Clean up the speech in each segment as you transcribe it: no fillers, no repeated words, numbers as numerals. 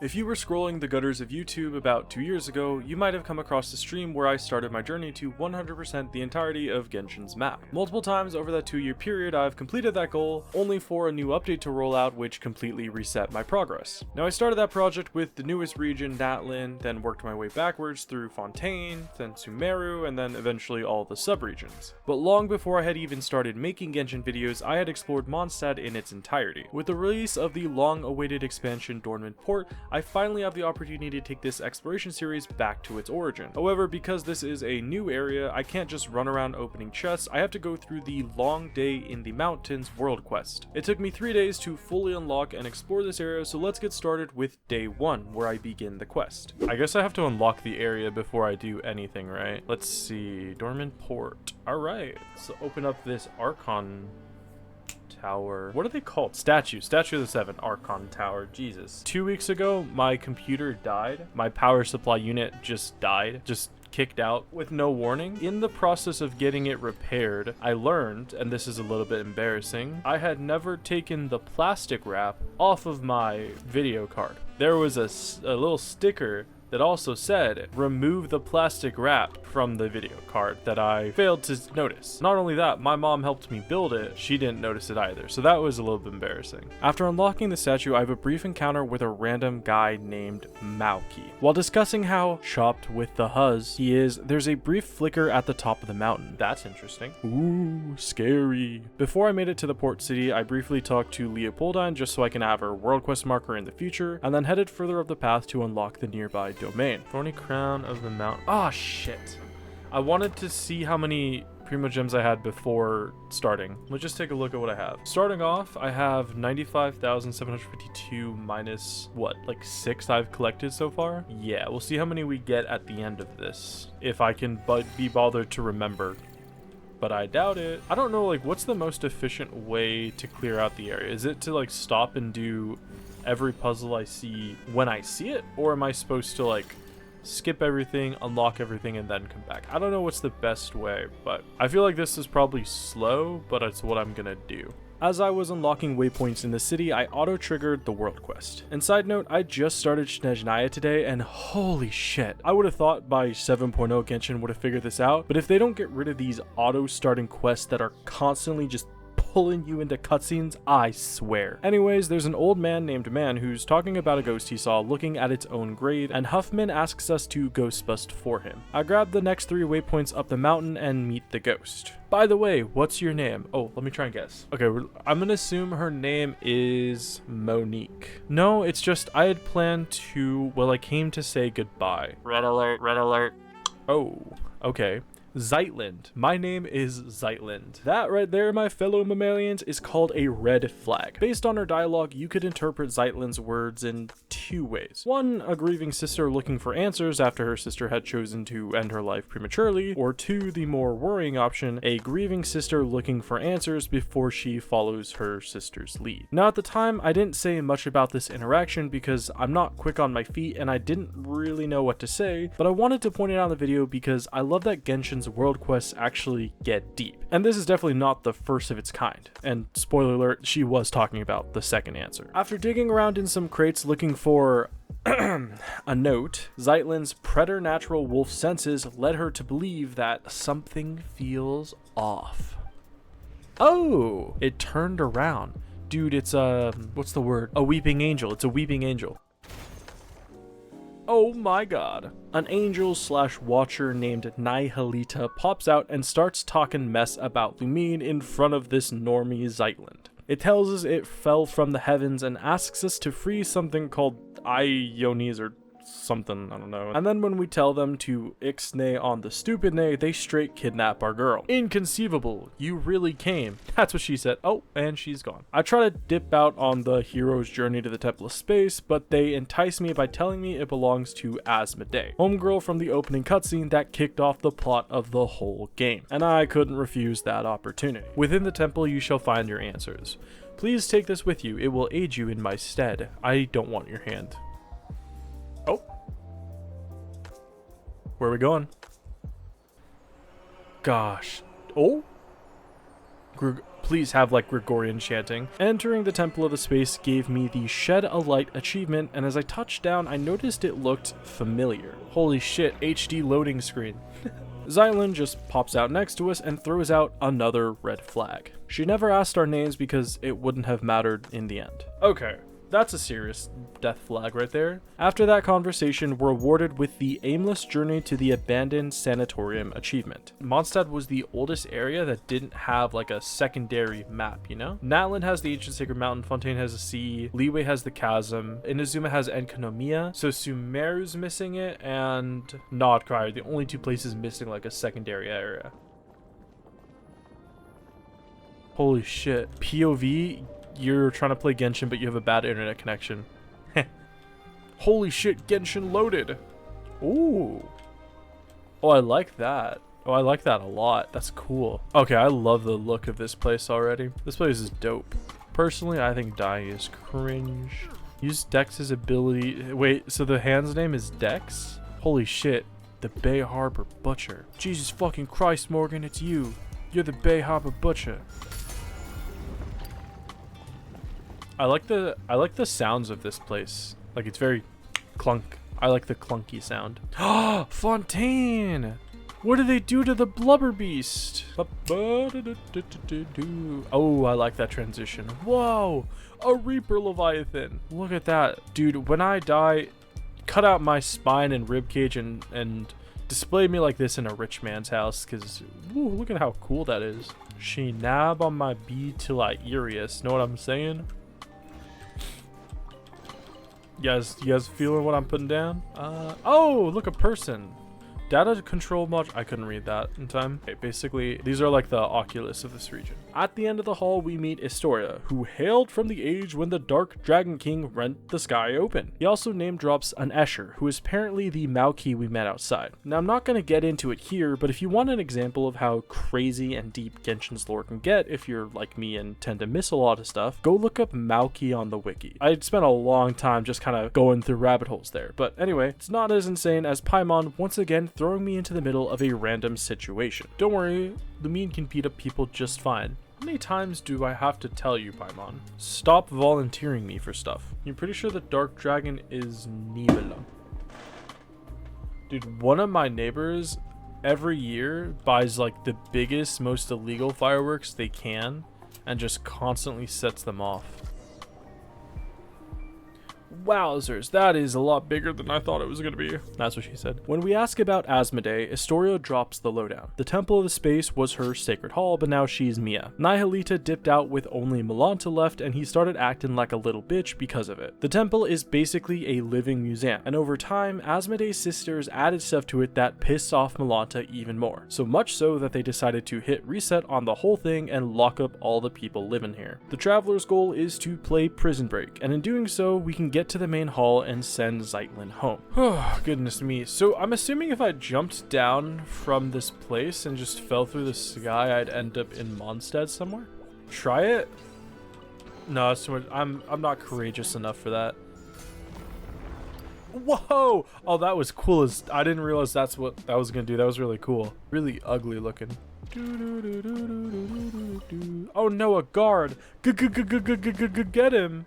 If you were scrolling the gutters of YouTube about 2 years ago, you might have come across the stream where I started my journey to 100% the entirety of Genshin's map. Multiple times over that 2-year period, I've completed that goal, only for a new update to roll out which completely reset my progress. Now I started that project with the newest region, Natlin, then worked my way backwards through Fontaine, then Sumeru, and then eventually all the subregions. But long before I had even started making Genshin videos, I had explored Mondstadt in its entirety. With the release of the long-awaited expansion Dornman Port, I finally have the opportunity to take this exploration series back to its origin. However, because this is a new area, I can't just run around opening chests, I have to go through the Long Day in the Mountains world quest. It took me 3 days to fully unlock and explore this area, so let's get started with day 1, where I begin the quest. I guess I have to unlock the area before I do anything, right? Let's see, Dornman Port. Alright, so open up this Archon Tower. What are they called? Statue of the Seven. Archon Tower. Jesus. 2 weeks ago, my computer died. My power supply unit just died. Just kicked out with no warning. In the process of getting it repaired, I learned, and this is a little bit embarrassing, I had never taken the plastic wrap off of my video card. There was a little sticker that also said, remove the plastic wrap from the video card, that I failed to notice. Not only that, my mom helped me build it, she didn't notice it either, so that was a little bit embarrassing. After unlocking the statue, I have a brief encounter with a random guy named Mauki. While discussing how chopped with the Huz he is, there's a brief flicker at the top of the mountain. That's interesting. Ooh, scary. Before I made it to the port city, I briefly talked to Leopoldine just so I can have her world quest marker in the future, and then headed further up the path to unlock the nearby domain. Thorny Crown of the Mountain. Ah, shit. I wanted to see how many Primogems I had before starting. Let's just take a look at what I have. Starting off, I have 95,752 minus, what, like 6 I've collected so far? Yeah, we'll see how many we get at the end of this, if I can be bothered to remember. But I doubt it. I don't know, like, what's the most efficient way to clear out the area? Is it to, like, stop and do every puzzle I see when I see it? Or am I supposed to, like, skip everything, unlock everything, and then come back? I don't know what's the best way, but I feel like this is probably slow, but it's what I'm gonna do. As I was unlocking waypoints in the city, I auto-triggered the world quest. And side note, I just started Snezhnaya today, and holy shit. I would have thought by 7.0 Genshin would have figured this out, but if they don't get rid of these auto-starting quests that are constantly just pulling you into cutscenes, I swear. Anyways, there's an old man named Man who's talking about a ghost he saw looking at its own grave, and Huffman asks us to ghost bust for him. I grab the next 3 waypoints up the mountain and meet the ghost. By the way, what's your name? Oh, let me try and guess. Okay, I'm gonna assume her name is Monique. No, it's just I had planned to, well, I came to say goodbye. Red alert, red alert. Oh, okay. Zeitland. My name is Zeitland. That right there, my fellow mammalians, is called a red flag. Based on her dialogue, you could interpret Zeitland's words in 2 ways. 1, a grieving sister looking for answers after her sister had chosen to end her life prematurely, or 2, the more worrying option, a grieving sister looking for answers before she follows her sister's lead. Now at the time, I didn't say much about this interaction because I'm not quick on my feet and I didn't really know what to say, but I wanted to point it out in the video because I love that Genshin's world quests actually get deep. And this is definitely not the first of its kind. And spoiler alert, she was talking about the second answer. After digging around in some crates looking for a note, Zeitland's preternatural wolf senses led her to believe that something feels off. Oh, it turned around. Dude, it's what's the word? A weeping angel. It's a weeping angel. Oh my god. An angel/watcher named Nihilita pops out and starts talking mess about Lumine in front of this normie Zeitland. It tells us it fell from the heavens and asks us to free something called Ionis or something, I don't know. And then when we tell them to ixnay on the stupid nay, they straight kidnap our girl. Inconceivable, you really came. That's what she said. Oh, and she's gone. I try to dip out on the hero's journey to the Temple of Space, but they entice me by telling me it belongs to Asmodee, homegirl from the opening cutscene that kicked off the plot of the whole game. And I couldn't refuse that opportunity. Within the temple you shall find your answers. Please take this with you, it will aid you in my stead. I don't want your hand. Oh. Where are we going? Gosh. Oh? please have like Gregorian chanting. Entering the Temple of the Space gave me the Shed a Light achievement, and as I touched down, I noticed it looked familiar. Holy shit, HD loading screen. Xylin just pops out next to us and throws out another red flag. She never asked our names because it wouldn't have mattered in the end. Okay, that's a serious death flag right there. After that conversation, we're awarded with the Aimless Journey to the Abandoned Sanatorium achievement. Mondstadt was the oldest area that didn't have like a secondary map, you know? Natlan has the Ancient Sacred Mountain, Fontaine has the sea, Liyue has the Chasm, Inazuma has Enkanomiya, so Sumeru's missing it, and Nodkai are the only two places missing like a secondary area. Holy shit. POV, you're trying to play Genshin, but you have a bad internet connection. Holy shit, Genshin loaded. Ooh. Oh, I like that. Oh, I like that a lot. That's cool. Okay, I love the look of this place already. This place is dope. Personally, I think dying is cringe. Use Dex's ability. Wait, so the hand's name is Dex? Holy shit. The Bay Harbor Butcher. Jesus fucking Christ, Morgan, it's you. You're the Bay Harbor Butcher. I like the sounds of this place. Like, it's very clunk. I like the clunky sound. Fontaine! What do they do to the blubber beast? Oh, I like that transition. Whoa! A Reaper Leviathan. Look at that. Dude, when I die, cut out my spine and ribcage and display me like this in a rich man's house, because look at how cool that is. She nab on my B till I Irius. Know what I'm saying? You guys feeling what I'm putting down? Oh, look, a person. Data control module. I couldn't read that in time. Okay, basically, these are like the Oculus of this region. At the end of the hall, we meet Historia, who hailed from the age when the Dark Dragon King rent the sky open. He also name drops an Escher, who is apparently the Maoki we met outside. Now, I'm not going to get into it here, but if you want an example of how crazy and deep Genshin's lore can get, if you're like me and tend to miss a lot of stuff, go look up Maoki on the wiki. I spent a long time just kind of going through rabbit holes there, but anyway, it's not as insane as Paimon once again throwing me into the middle of a random situation. Don't worry, Lumine can beat up people just fine. How many times do I have to tell you, Paimon? Stop volunteering me for stuff. You're pretty sure the Dark Dragon is Nibela. Dude, one of my neighbors every year buys like the biggest, most illegal fireworks they can and just constantly sets them off. Wowzers, that is a lot bigger than I thought it was going to be. That's what she said. When we ask about Asmodee, Historia drops the lowdown. The Temple of the Space was her sacred hall, but now she's Mia. Nihilita dipped out with only Milanta left, and he started acting like a little bitch because of it. The temple is basically a living museum, and over time, Asmodee's sisters added stuff to it that pissed off Milanta even more. So much so that they decided to hit reset on the whole thing and lock up all the people living here. The Traveler's goal is to play Prison Break, and in doing so, we can get to the main hall and send Zeitlin home. Oh, goodness me. So I'm assuming if I jumped down from this place and just fell through the sky, I'd end up in Mondstadt somewhere? Try it? No, it's too much. I'm not courageous enough for that. Whoa! Oh, that was cool. I didn't realize that's what that was gonna do. That was really cool. Really ugly looking. Oh no, a guard! Get him!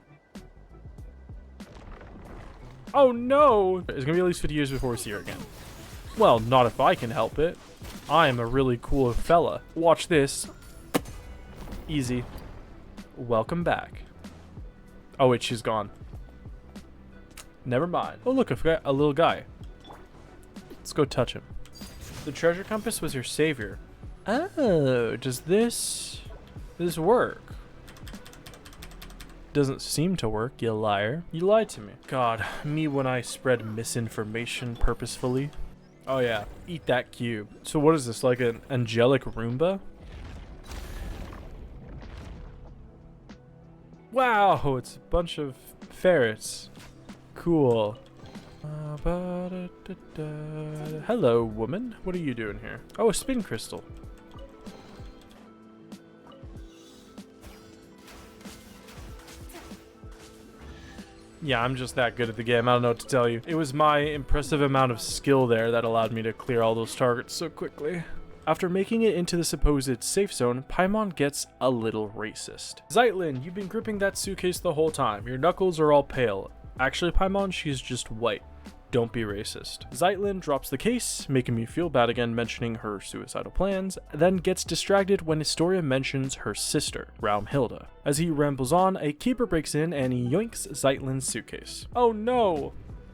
Oh no! It's gonna be at least 50 years before we see her again. Well, not if I can help it. I am a really cool fella. Watch this. Easy. Welcome back. Oh wait, she's gone. Never mind. Oh look, I've got a little guy. Let's go touch him. The treasure compass was your savior. Oh, does this work? Doesn't seem to work, you liar. You lied to me. God, me when I spread misinformation purposefully. Oh yeah, eat that cube. So what is this, like an angelic Roomba? Wow, it's a bunch of ferrets. Cool. Hello, woman. What are you doing here? Oh, a spin crystal. Yeah, I'm just that good at the game. I don't know what to tell you. It was my impressive amount of skill there that allowed me to clear all those targets so quickly. After making it into the supposed safe zone, Paimon gets a little racist. Zeitlin, you've been gripping that suitcase the whole time. Your knuckles are all pale. Actually, Paimon, she's just white. Don't be racist. Zeitlin drops the case, making me feel bad again mentioning her suicidal plans, then gets distracted when Historia mentions her sister, Raumhilda. As he rambles on, a keeper breaks in and yoinks Zeitlin's suitcase. Oh no!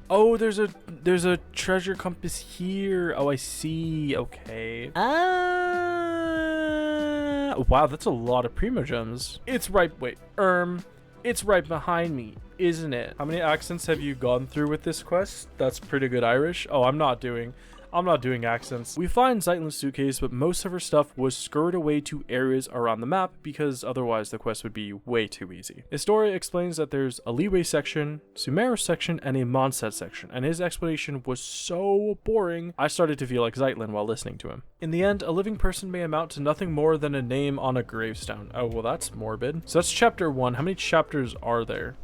Oh, there's a treasure compass here. Oh, I see. Okay. Wow, that's a lot of Primogems. It's right, wait, it's right behind me, isn't it? How many accents have you gone through with this quest? That's pretty good Irish. Oh, I'm not doing accents. We find Zeitlin's suitcase, but most of her stuff was scurried away to areas around the map because otherwise the quest would be way too easy. Historia explains that there's a leeway section, Sumeru section, and a Mondstadt section, and his explanation was so boring, I started to feel like Zeitlin while listening to him. In the end, a living person may amount to nothing more than a name on a gravestone. Oh, well, that's morbid. So that's chapter 1. How many chapters are there?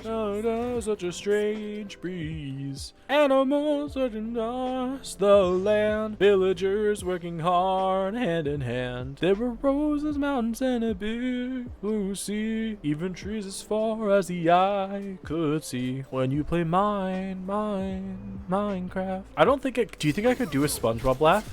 Oh, such a strange breeze. Animals searching across the land. Villagers working hard, hand in hand. There were roses, mountains, and a big blue sea. Even trees as far as the eye could see. When you play Minecraft. I don't think do you think I could do a SpongeBob laugh?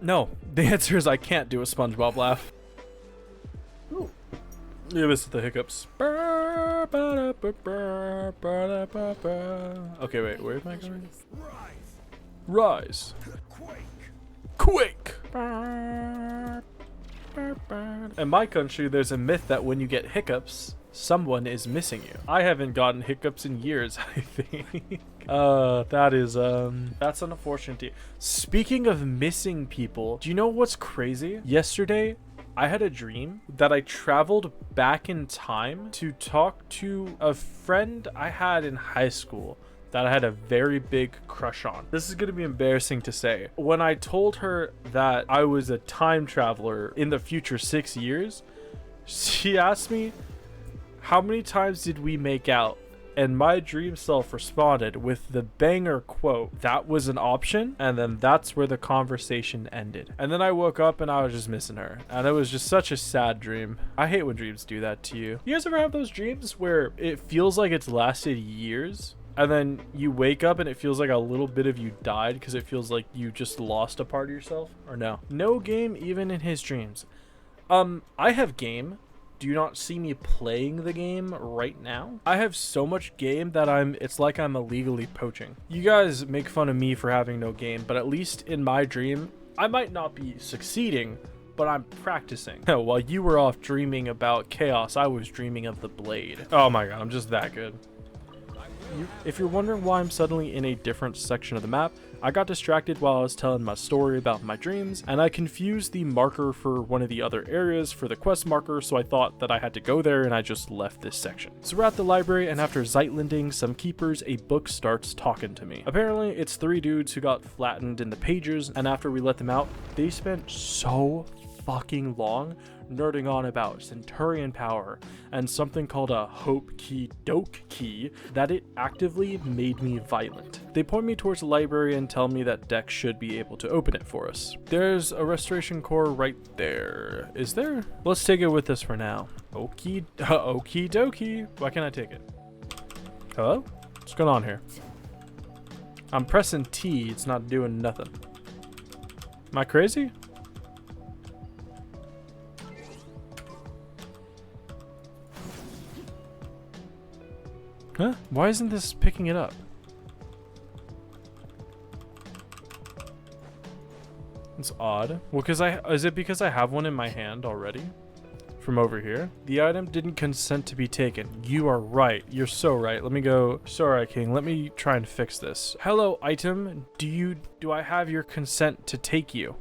No, the answer is I can't do a SpongeBob laugh. Ooh. Yeah, this is the hiccups. Okay, wait, where am I going? Rise. Quake. In my country, there's a myth that when you get hiccups, someone is missing you. I haven't gotten hiccups in years, I think. That's unfortunate. Speaking of missing people, do you know what's crazy? Yesterday, I had a dream that I traveled back in time to talk to a friend I had in high school that I had a very big crush on. This is gonna be embarrassing to say. When I told her that I was a time traveler in the future 6 years, she asked me, how many times did we make out? And my dream self responded with the banger quote, that was an option, and then that's where the conversation ended. And then I woke up and I was just missing her, and it was just such a sad dream. I hate when dreams do that to you. You guys ever have those dreams where it feels like it's lasted years, and then you wake up and it feels like a little bit of you died because it feels like you just lost a part of yourself? Or no? No game even in his dreams. I have game. Do you not see me playing the game right now? I have so much game that it's like I'm illegally poaching. You guys make fun of me for having no game, but at least in my dream, I might not be succeeding, but I'm practicing. While you were off dreaming about chaos, I was dreaming of the blade. Oh my god, I'm just that good. If you're wondering why I'm suddenly in a different section of the map, I got distracted while I was telling my story about my dreams, and I confused the marker for one of the other areas for the quest marker, so I thought that I had to go there and I just left this section. So we're at the library, and after Zeitlinding some keepers, a book starts talking to me. Apparently, it's 3 dudes who got flattened in the pages, and after we let them out, they spent so fucking long nerding on about Centurion power and something called a Hope Key Doke Key that it actively made me violent. They point me towards the library and tell me that Dex should be able to open it for us. There's a restoration core right there. Is there? Let's take it with us for now. Okie dokie. Why can't I take it? Hello? What's going on here? I'm pressing T, it's not doing nothing. Am I crazy? Huh? Why isn't this picking it up? It's odd. Well, is it because I have one in my hand already? From over here? The item didn't consent to be taken. You are right. You're so right. Let me go. Sorry, King. Let me try and fix this. Hello, item. Do I have your consent to take you?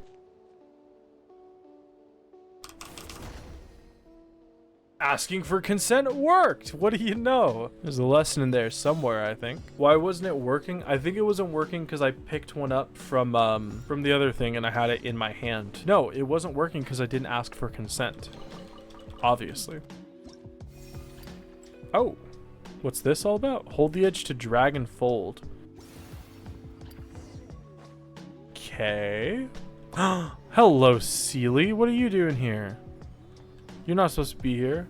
Asking for consent worked. What do you know? There's a lesson in there somewhere, I think. Why wasn't it working? I think it wasn't working because I picked one up from the other thing and I had it in my hand. No, it wasn't working because I didn't ask for consent. Obviously. Oh, what's this all about? Hold the edge to drag and fold. Okay. Hello, Seely. What are you doing here? You're not supposed to be here.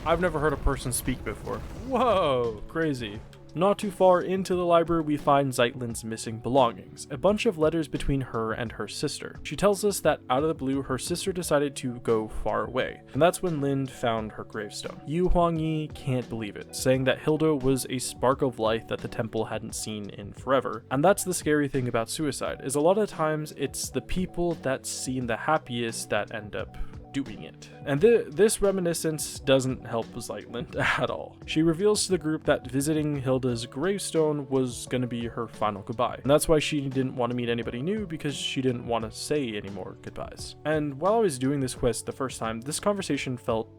I've never heard a person speak before. Whoa, crazy. Not too far into the library, we find Zeitlin's missing belongings, a bunch of letters between her and her sister. She tells us that out of the blue, her sister decided to go far away, and that's when Lind found her gravestone. Yu Huangyi can't believe it, saying that Hilda was a spark of life that the temple hadn't seen in forever. And that's the scary thing about suicide, is a lot of times it's the people that seem the happiest that end up doing it. And this reminiscence doesn't help Zeitlin at all. She reveals to the group that visiting Hilda's gravestone was gonna be her final goodbye. And that's why she didn't want to meet anybody new, because she didn't want to say any more goodbyes. And while I was doing this quest the first time, this conversation felt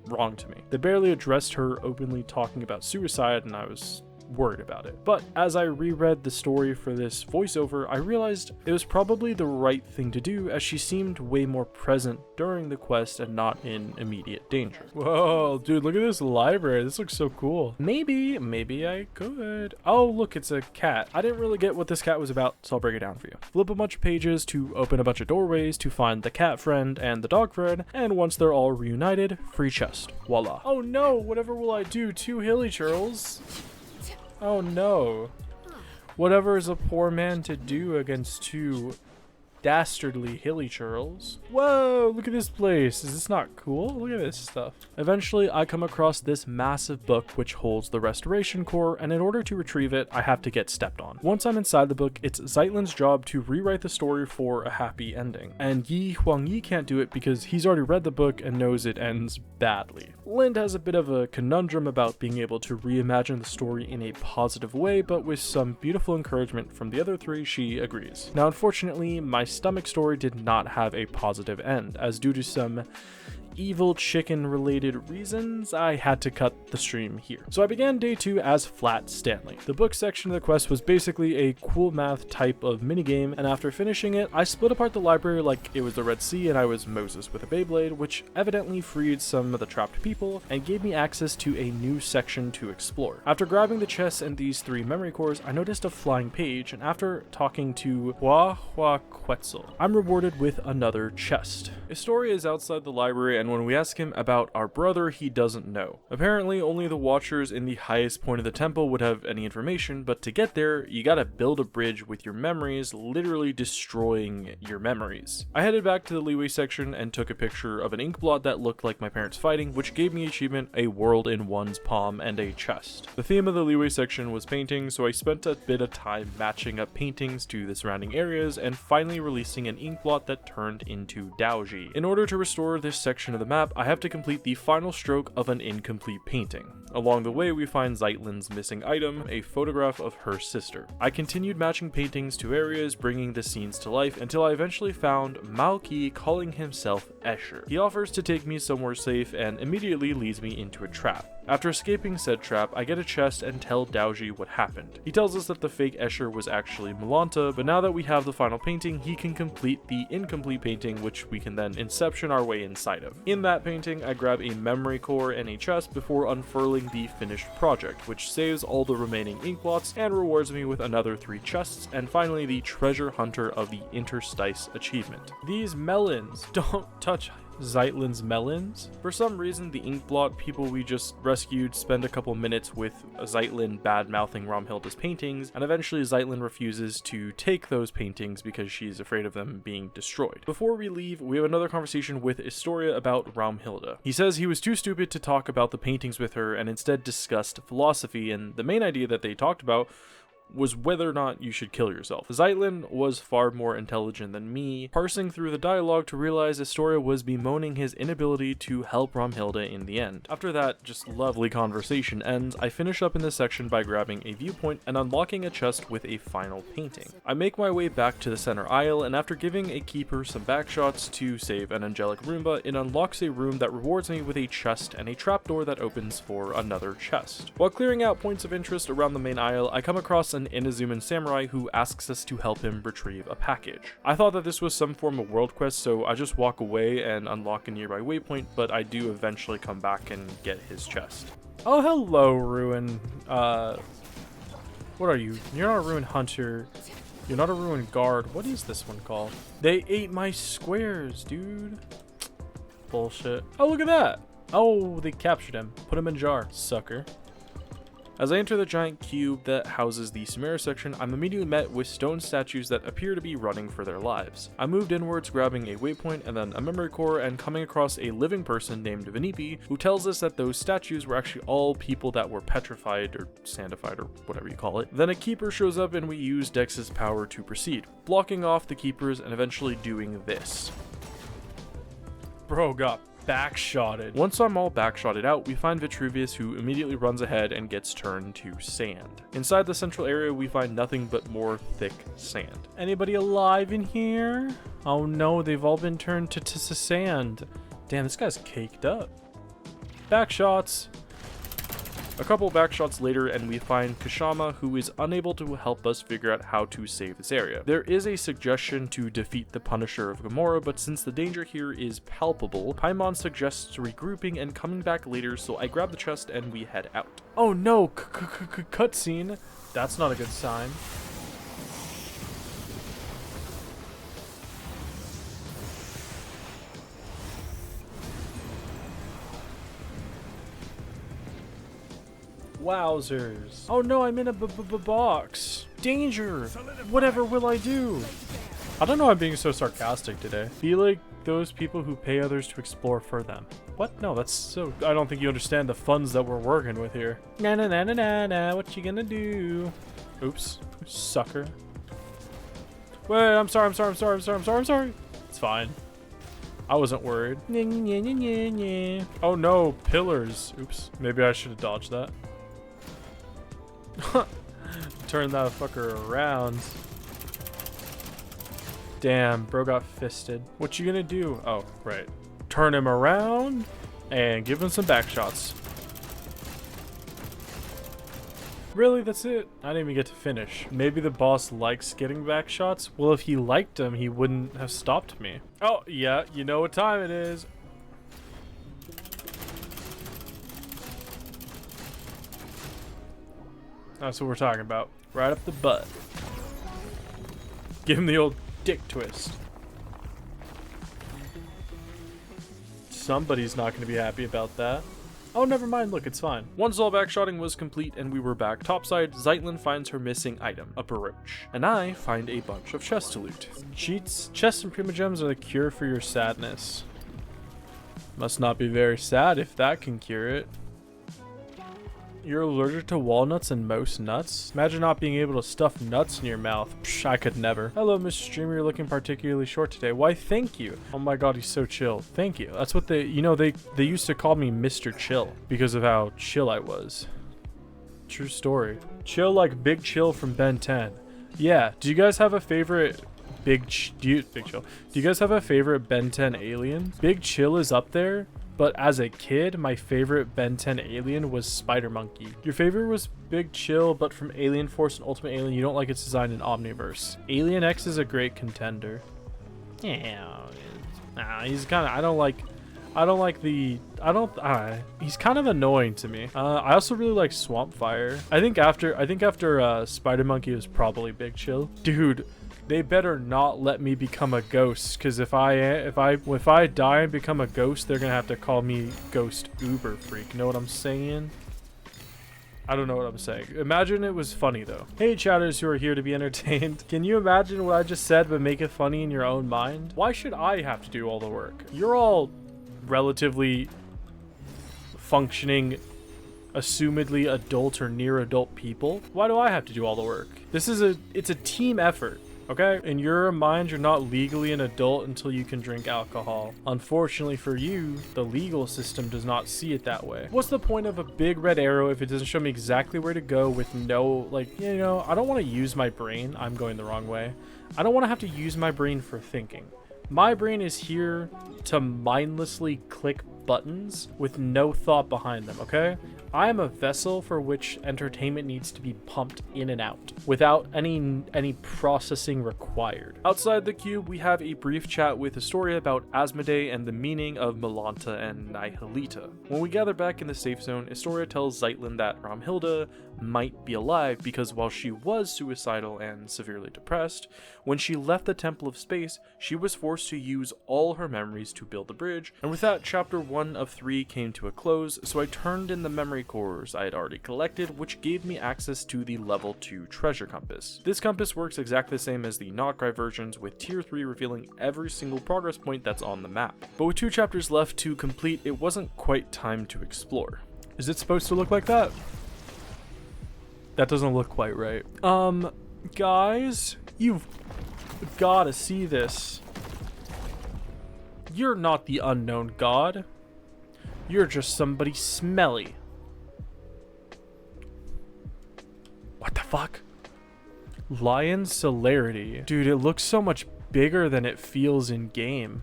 wrong to me. They barely addressed her openly talking about suicide, and I was worried about it. But as I reread the story for this voiceover, I realized it was probably the right thing to do, as she seemed way more present during the quest and not in immediate danger. Whoa, dude, look at this library. This looks so cool. Maybe I could. Oh, look, it's a cat. I didn't really get what this cat was about, so I'll break it down for you. Flip a bunch of pages to open a bunch of doorways to find the cat friend and the dog friend, and once they're all reunited, free chest. Voila. Oh no, whatever will I do? 2 hilly churls. Oh no. Whatever is a poor man to do against 2 dastardly hilly churls. Whoa, look at this place. Is this not cool? Look at this stuff. Eventually, I come across this massive book which holds the restoration core, and in order to retrieve it, I have to get stepped on. Once I'm inside the book, it's Zeitlin's job to rewrite the story for a happy ending. And Yi Huangyi can't do it because he's already read the book and knows it ends badly. Lind has a bit of a conundrum about being able to reimagine the story in a positive way, but with some beautiful encouragement from the other 3, she agrees. Now, unfortunately, my stomach story did not have a positive end, as due to some evil chicken related reasons, I had to cut the stream here. So I began day 2 as Flat Stanley. The book section of the quest was basically a cool math type of minigame, and after finishing it, I split apart the library like it was the Red Sea and I was Moses with a Beyblade, which evidently freed some of the trapped people and gave me access to a new section to explore. After grabbing the chest and these 3 memory cores, I noticed a flying page, and after talking to WuWa Quetzal, I'm rewarded with another chest. Historia is outside the library, and when we ask him about our brother, he doesn't know. Apparently, only the watchers in the highest point of the temple would have any information, but to get there, you gotta build a bridge with your memories, literally destroying your memories. I headed back to the leeway section and took a picture of an ink blot that looked like my parents fighting, which gave me achievement, a world in one's palm, and a chest. The theme of the leeway section was painting, so I spent a bit of time matching up paintings to the surrounding areas and finally releasing an ink blot that turned into Daoji. In order to restore this section of the map, I have to complete the final stroke of an incomplete painting. Along the way, we find Zeitlin's missing item, a photograph of her sister. I continued matching paintings to areas, bringing the scenes to life, until I eventually found Maoki calling himself Escher. He offers to take me somewhere safe and immediately leads me into a trap. After escaping said trap, I get a chest and tell Daoji what happened. He tells us that the fake Escher was actually Milanta, but now that we have the final painting, he can complete the incomplete painting, which we can then inception our way inside of. In that painting, I grab a memory core and a chest before unfurling the finished project, which saves all the remaining ink blots and rewards me with another 3 chests, and finally the treasure hunter of the interstice achievement. These melons, don't touch Zeitlin's melons. For some reason, the inkblot people we just rescued spend a couple minutes with Zeitlin bad-mouthing Romhilda's paintings, and eventually Zeitlin refuses to take those paintings because she's afraid of them being destroyed. Before we leave, we have another conversation with Historia about Romhilda. He says he was too stupid to talk about the paintings with her and instead discussed philosophy, and the main idea that they talked about was whether or not you should kill yourself. Zeitlin was far more intelligent than me, parsing through the dialogue to realize Historia was bemoaning his inability to help Romhilda in the end. After that just lovely conversation ends, I finish up in this section by grabbing a viewpoint and unlocking a chest with a final painting. I make my way back to the center aisle, and after giving a keeper some backshots to save an angelic Roomba, it unlocks a room that rewards me with a chest and a trapdoor that opens for another chest. While clearing out points of interest around the main aisle, I come across an Inazuman samurai who asks us to help him retrieve a package. I thought that this was some form of world quest, so I just walk away and unlock a nearby waypoint, but I do eventually come back and get his chest. Oh, hello, Ruin. What are you? You're not a Ruin Hunter. You're not a Ruin Guard. What is this one called? They ate my squares, dude. Bullshit. Oh, look at that. Oh, they captured him. Put him in jar, sucker. As I enter the giant cube that houses the Sumeru section, I'm immediately met with stone statues that appear to be running for their lives. I moved inwards, grabbing a waypoint and then a memory core, and coming across a living person named Vanipi, who tells us that those statues were actually all people that were petrified or sandified or whatever you call it. Then a keeper shows up and we use Dex's power to proceed, blocking off the keepers and eventually doing this. Bro got backshotted. Once I'm all backshotted out, we find Vitruvius, who immediately runs ahead and gets turned to sand. Inside the central area, we find nothing but more thick sand. Anybody alive in here? Oh no, they've all been turned to sand. Damn, this guy's caked up. Backshots. A couple backshots later, and we find Kashama, who is unable to help us figure out how to save this area. There is a suggestion to defeat the Punisher of Gamora, but since the danger here is palpable, Paimon suggests regrouping and coming back later, so I grab the chest and we head out. Oh no, cutscene. That's not a good sign. Wowzers. Oh no, I'm in a box. Danger. Whatever will I do? I don't know why I'm being so sarcastic today. Be like those people who pay others to explore for them. What? No, that's so... I don't think you understand the funds that we're working with here. Na na na na na na, what you gonna do? Oops. Sucker. Wait, I'm sorry. It's fine. I wasn't worried. Oh no, pillars. Oops. Maybe I should have dodged that. Turn that fucker around. Damn, bro got fisted. What you gonna do? Oh, right. Turn him around and give him some back shots. Really, that's it? I didn't even get to finish. Maybe the boss likes getting back shots? Well, if he liked them, he wouldn't have stopped me. Oh, yeah, you know what time it is. That's what we're talking about. Right up the butt. Give him the old dick twist. Somebody's not going to be happy about that. Oh, never mind. Look, it's fine. Once all backshotting was complete and we were back topside, Zeitlin finds her missing item, a brooch. And I find a bunch of chests to loot. Cheats, chests and primogems are the cure for your sadness. Must not be very sad if that can cure it. You're allergic to walnuts and most nuts? Imagine not being able to stuff nuts in your mouth. Psh, I could never. Hello, Mr. Streamer, you're looking particularly short today. Why, thank you. Oh my god, he's so chill. Thank you. That's what they, you know, they used to call me Mr. Chill because of how chill I was. True story. Chill like Big Chill from Ben 10. Yeah, do you guys have a favorite Big Chill? Do you guys have a favorite Ben 10 alien? Big Chill is up there. But as a kid, my favorite Ben 10 alien was Spider Monkey. Your favorite was Big Chill, but from Alien Force and Ultimate Alien, you don't like its design in Omniverse. Alien X is a great contender. Yeah, he's kind of, he's kind of annoying to me. I also really like Swamp Fire. I think after Spider Monkey was probably Big Chill. Dude, they better not let me become a ghost, because if I die and become a ghost, they're gonna have to call me Ghost Uber Freak. Know what I'm saying? I don't know what I'm saying. Imagine it was funny though. Hey chatters who are here to be entertained. Can you imagine what I just said but make it funny in your own mind? Why should I have to do all the work? You're all relatively functioning, assumedly adult or near adult people. Why do I have to do all the work? It's a team effort. Okay? In your mind, you're not legally an adult until you can drink alcohol. Unfortunately for you, the legal system does not see it that way. What's the point of a big red arrow if it doesn't show me exactly where to go with no, like, you know, I don't want to use my brain. I'm going the wrong way. I don't want to have to use my brain for thinking. My brain is here to mindlessly click buttons with no thought behind them, okay? I am a vessel for which entertainment needs to be pumped in and out without any processing required. Outside the cube, we have a brief chat with Historia about Asmodee and the meaning of Melanta and Nihilita. When we gather back in the safe zone, Historia tells Zeitlin that Romhilda might be alive because while she was suicidal and severely depressed, when she left the Temple of Space, she was forced to use all her memories to build the bridge, and with that, chapter 1 of 3 came to a close, so I turned in the memory cores I had already collected, which gave me access to the level 2 treasure compass. This compass works exactly the same as the Notgrai versions, with tier 3 revealing every single progress point that's on the map. But with 2 chapters left to complete, it wasn't quite time to explore. Is it supposed to look like that? That doesn't look quite right. Guys, you've gotta see this. You're not the unknown god. You're just somebody smelly. What the fuck? Lion celerity. Dude, it looks so much bigger than it feels in game.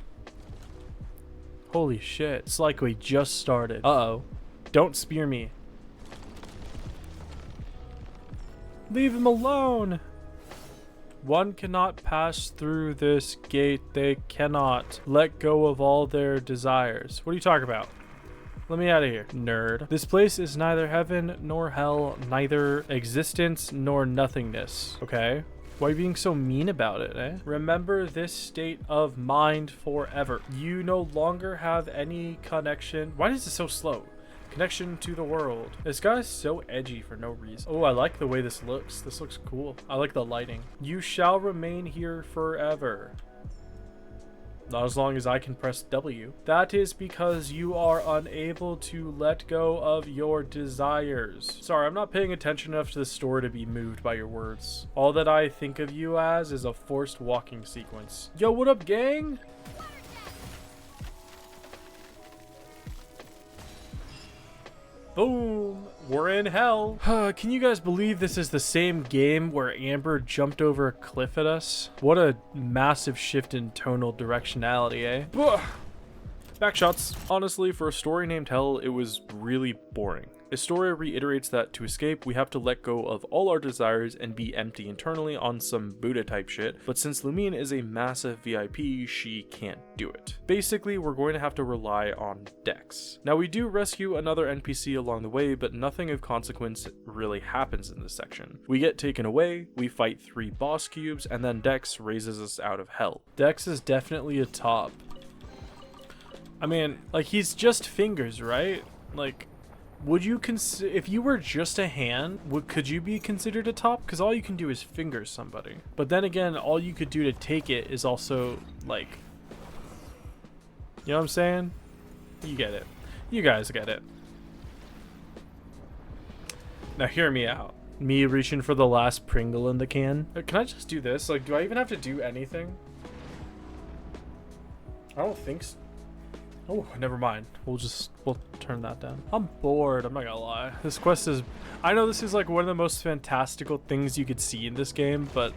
Holy shit. It's like we just started. Uh-oh. Don't spear me. Leave him alone. One cannot pass through this gate. They cannot let go of all their desires. What are you talking about? Let me out of here, nerd. This place is neither heaven nor hell, neither existence nor nothingness. Okay? Why are you being so mean about it, eh? Remember this state of mind forever. You no longer have any connection. Why is it so slow? Connection to the world. This guy's so edgy for no reason. Oh, I like the way this looks. This looks cool. I like the lighting. You shall remain here forever. Not as long as I can press W. That is because you are unable to let go of your desires. Sorry, I'm not paying attention enough to the story to be moved by your words. All that I think of you as is a forced walking sequence. Yo, what up, gang? Boom! We're in hell. Can you guys believe this is the same game where Amber jumped over a cliff at us? What a massive shift in tonal directionality, eh? Backshots. Honestly, for a story named Hell, it was really boring. Historia reiterates that to escape, we have to let go of all our desires and be empty internally on some Buddha type shit, but since Lumine is a massive VIP, she can't do it. Basically, we're going to have to rely on Dex. Now, we do rescue another NPC along the way, but nothing of consequence really happens in this section. We get taken away, we fight 3 boss cubes, and then Dex raises us out of hell. Dex is definitely a top. I mean, like, he's just fingers, right? Like, would you consider, if you were just a hand, could you be considered a top? Because all you can do is finger somebody. But then again, all you could do to take it is also, like, you know what I'm saying? You get it. You guys get it. Now hear me out. Me reaching for the last Pringle in the can. Can I just do this? Like, do I even have to do anything? I don't think so. Oh, never mind. We'll turn that down. I'm bored, I'm not gonna lie. This quest is, I know this is like one of the most fantastical things you could see in this game, but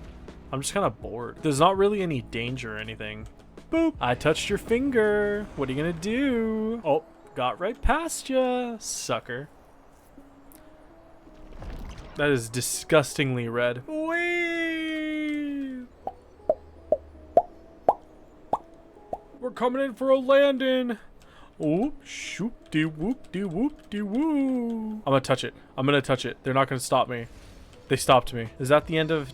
I'm just kind of bored. There's not really any danger or anything. Boop. I touched your finger. What are you gonna do? Oh, got right past ya, sucker. That is disgustingly red. Whee! We're coming in for a landing. Oh, shoop de whoop de whoop de woo. I'm gonna touch it. I'm gonna touch it. They're not gonna stop me. They stopped me. Is that the end of...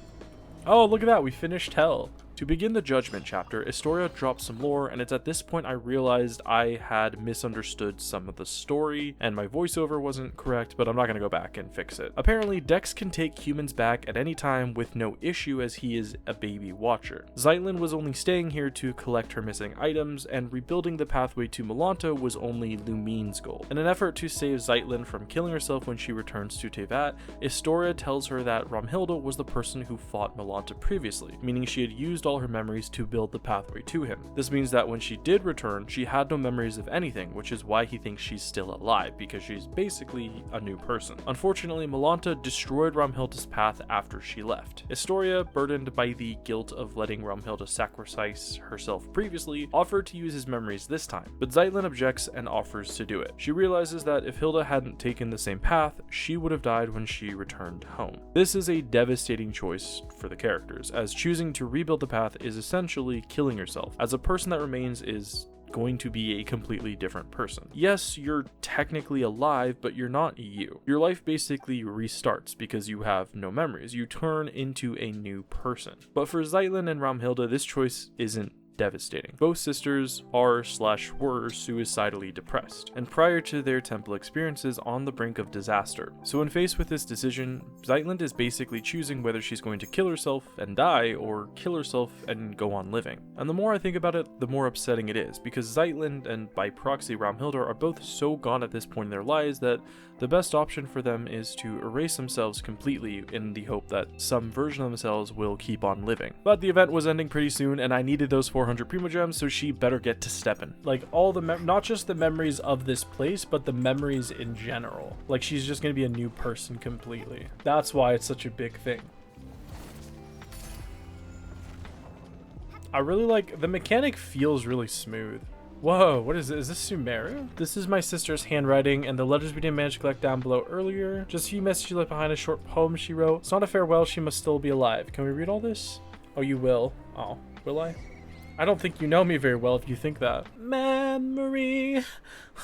Oh, look at that. We finished Hell. To begin the Judgment chapter, Historia drops some lore, and it's at this point I realized I had misunderstood some of the story, and my voiceover wasn't correct, but I'm not going to go back and fix it. Apparently, Dex can take humans back at any time with no issue as he is a baby watcher. Zeitlin was only staying here to collect her missing items, and rebuilding the pathway to Melanta was only Lumine's goal. In an effort to save Zeitlin from killing herself when she returns to Tevat, Historia tells her that Romhilda was the person who fought Melanta previously, meaning she had used erased all her memories to build the pathway to him. This means that when she did return, she had no memories of anything, which is why he thinks she's still alive, because she's basically a new person. Unfortunately, Millanta destroyed Raumhilda's path after she left. Historia, burdened by the guilt of letting Raumhilda sacrifice herself previously, offered to use his memories this time, but Zeitlin objects and offers to do it. She realizes that if Hilda hadn't taken the same path, she would have died when she returned home. This is a devastating choice for the characters, as choosing to rebuild the path is essentially killing yourself, as a person that remains is going to be a completely different person. Yes, you're technically alive, but you're not you. Your life basically restarts because you have no memories. You turn into a new person. But for Zeitlin and Raumhilda, this choice isn't devastating. Both sisters are/were suicidally depressed, and prior to their temple experiences on the brink of disaster. So when faced with this decision, Zeitlin is basically choosing whether she's going to kill herself and die, or kill herself and go on living. And the more I think about it, the more upsetting it is, because Zeitlin and by proxy Raumhilda are both so gone at this point in their lives that the best option for them is to erase themselves completely in the hope that some version of themselves will keep on living. But the event was ending pretty soon, and I needed those 400 Primogems, so she better get to stepping. Like, all the not just the memories of this place, but the memories in general. Like, she's just gonna be a new person completely. That's why it's such a big thing. I really like, the mechanic feels really smooth. Whoa, what is it? Is this Sumeru? This is my sister's handwriting and the letters we didn't manage to collect down below earlier. Just a few messages left behind, a short poem she wrote. It's not a farewell, she must still be alive. Can we read all this? Oh, you will. Oh, will I? I don't think you know me very well if you think that. Memory,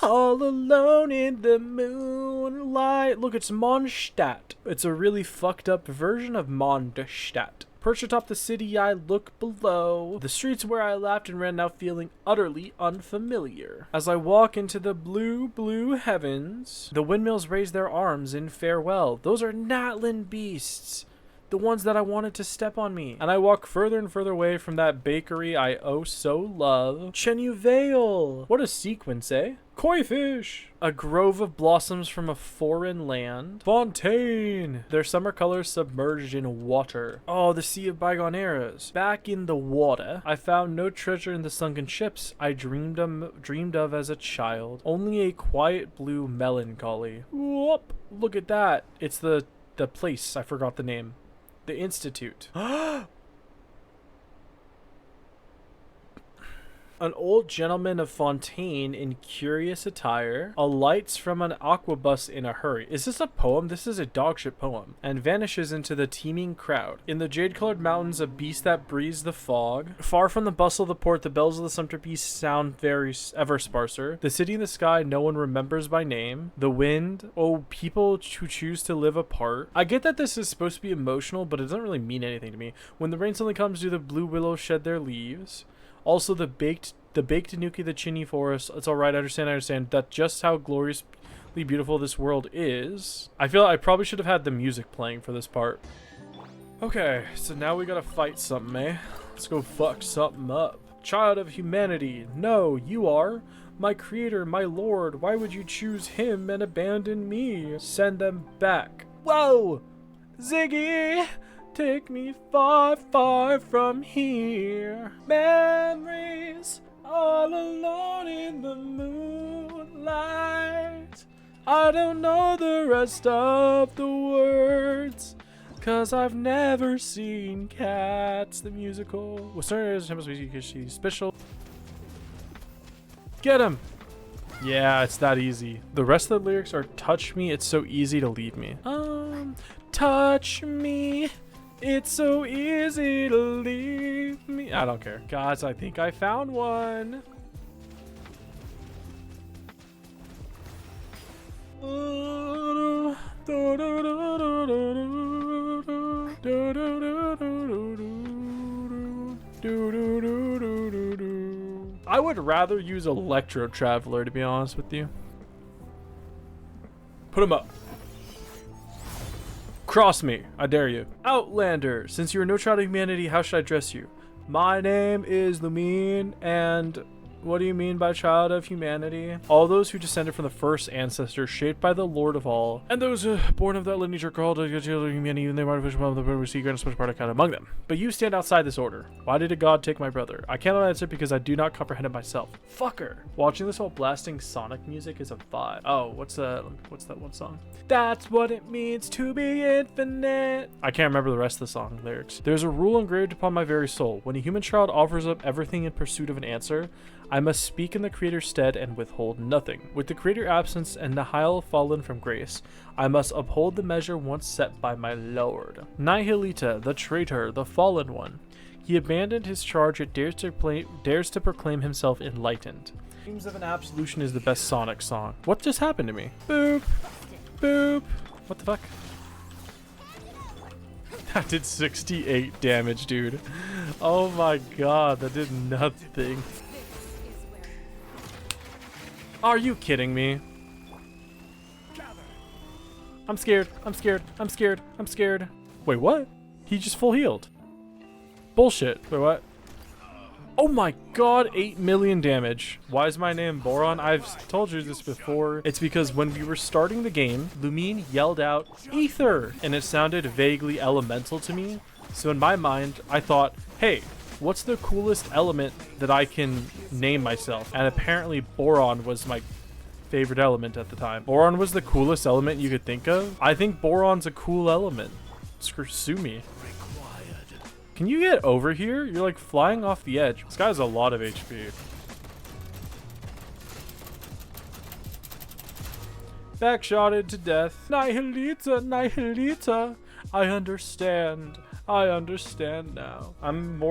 all alone in the moonlight. Look, it's Mondstadt. It's a really fucked up version of Mondstadt. Perched atop the city, I look below. The streets where I laughed and ran now feeling utterly unfamiliar. As I walk into the blue, blue heavens, the windmills raise their arms in farewell. Those are Natlan beasts. The ones that I wanted to step on me. And I walk further and further away from that bakery I oh so love. Chenyu Vale. What a sequence, eh? Koi fish. A grove of blossoms from a foreign land. Fontaine. Their summer colors submerged in water. Oh, the sea of bygone eras. Back in the water, I found no treasure in the sunken ships I dreamed of as a child. Only a quiet blue melancholy. Whoop. Look at that. It's the place. I forgot the name. The Institute. An old gentleman of Fontaine in curious attire alights from an aquabus in a hurry. Is this a poem? This is a dogshit poem. And vanishes into the teeming crowd. In the jade-colored mountains, a beast that breathes the fog. Far from the bustle of the port, the bells of the sumpter beast sound ever sparser. The city in the sky no one remembers by name. The wind. Oh, people who choose to live apart. I get that this is supposed to be emotional, but it doesn't really mean anything to me. When the rain suddenly comes, do the blue willows shed their leaves? Also, the baked tanuki, the chinny forest. It's alright, I understand that just how gloriously beautiful this world is. I feel like I probably should have had the music playing for this part. Okay, so now we gotta fight something, eh? Let's go fuck something up. Child of humanity, no, you are. My creator, my lord, why would you choose him and abandon me? Send them back. Whoa! Ziggy! Take me far, far from here. Memories all alone in the moonlight. I don't know the rest of the words, 'cause I've never seen Cats the musical. Well, sorry, because she's special. Get him! Yeah, it's that easy. The rest of the lyrics are touch me, it's so easy to leave me. Touch me. It's so easy to leave me. I don't care. Guys, I think I found one. I would rather use Electro Traveler, to be honest with you. Put him up. Cross me, I dare you. Outlander, since you are no child of humanity, how should I address you? My name is Lumine, and What do you mean by child of humanity? All those who descended from the first ancestor shaped by the Lord of all, and those born of that lineage are called child of humanity, and they might have one of the receive and special part of count among them. But you stand outside this order. Why did a god take my brother? I cannot answer because I do not comprehend it myself. Fucker. Watching this while blasting Sonic music is a vibe. Oh, what's that one song? That's what it means to be infinite. I can't remember the rest of the song lyrics. There's a rule engraved upon my very soul. When a human child offers up everything in pursuit of an answer, I must speak in the Creator's stead and withhold nothing. With the Creator absent and Nihil fallen from grace, I must uphold the measure once set by my Lord. Nihilita, the traitor, the fallen one. He abandoned his charge yet dares to proclaim himself enlightened. Dreams of an Absolution is the best Sonic song. What just happened to me? Boop. Boop. What the fuck? That did 68 damage, dude. Oh my god, that did nothing. Are you kidding me? I'm scared. I'm scared. I'm scared. I'm scared. Wait, what? He just full healed. Bullshit. Wait, what? Oh my god, 8 million damage. Why is my name Boron? I've told you this before. It's because when we were starting the game, Lumine yelled out, Ether! And it sounded vaguely elemental to me. So in my mind, I thought, hey, what's the coolest element that I can name myself? And apparently Boron was my favorite element at the time. Boron was the coolest element you could think of. I think Boron's a cool element. Sue me. Can you get over here? You're like flying off the edge. This guy has a lot of HP. Backshotted to death. Nihilita, Nihilita. I understand. I understand now. I'm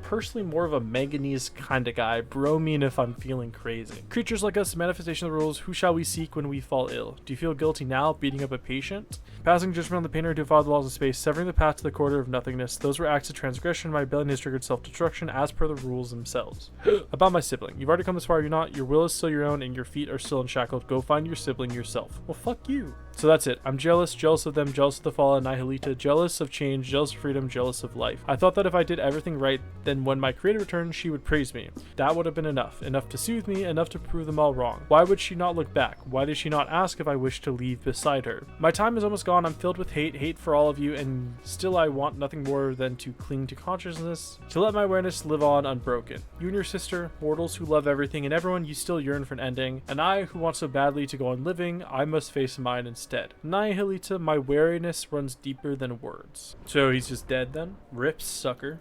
personally more of a manganese kind of guy. Bromine if I'm feeling crazy. Creatures like us, manifestation of the rules. Who shall we seek when we fall ill? Do you feel guilty now, beating up a patient? Passing judgment on the painter to defy the laws of space, severing the path to the corridor of nothingness. Those were acts of transgression. My rebellion has triggered self-destruction as per the rules themselves. About my sibling. You've already come this far, you're not. Your will is still your own and your feet are still unshackled. Go find your sibling yourself. Well, fuck you. So that's it. I'm jealous of them, jealous of the fallen Nihilita, jealous of change, jealous of freedom, jealous of life. I thought that if I did everything right, then when my creator returned, she would praise me. That would have been enough. Enough to soothe me, enough to prove them all wrong. Why would she not look back? Why did she not ask if I wished to leave beside her? My time is almost gone. I'm filled with hate for all of you, and still I want nothing more than to cling to consciousness, to let my awareness live on unbroken. You and your sister, mortals who love everything and everyone, you still yearn for an ending, and I, who want so badly to go on living, I must face mine instead. Nihilita, my wariness runs deeper than words. So he's just dead then? Rips, sucker.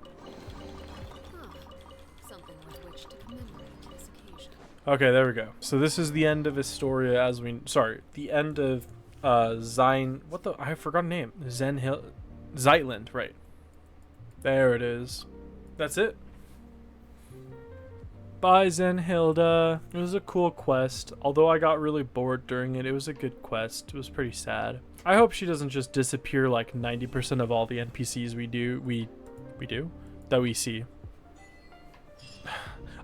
Something with which to commemorate this occasion. Okay, there we go. So this is the end of Historia as we... Sorry, the end of what the... I forgot a name. Zeitland, right. There it is. That's it. Bye, Zenhilda. It was a cool quest. Although I got really bored during it, it was a good quest. It was pretty sad. I hope she doesn't just disappear like 90% of all the NPCs that we see.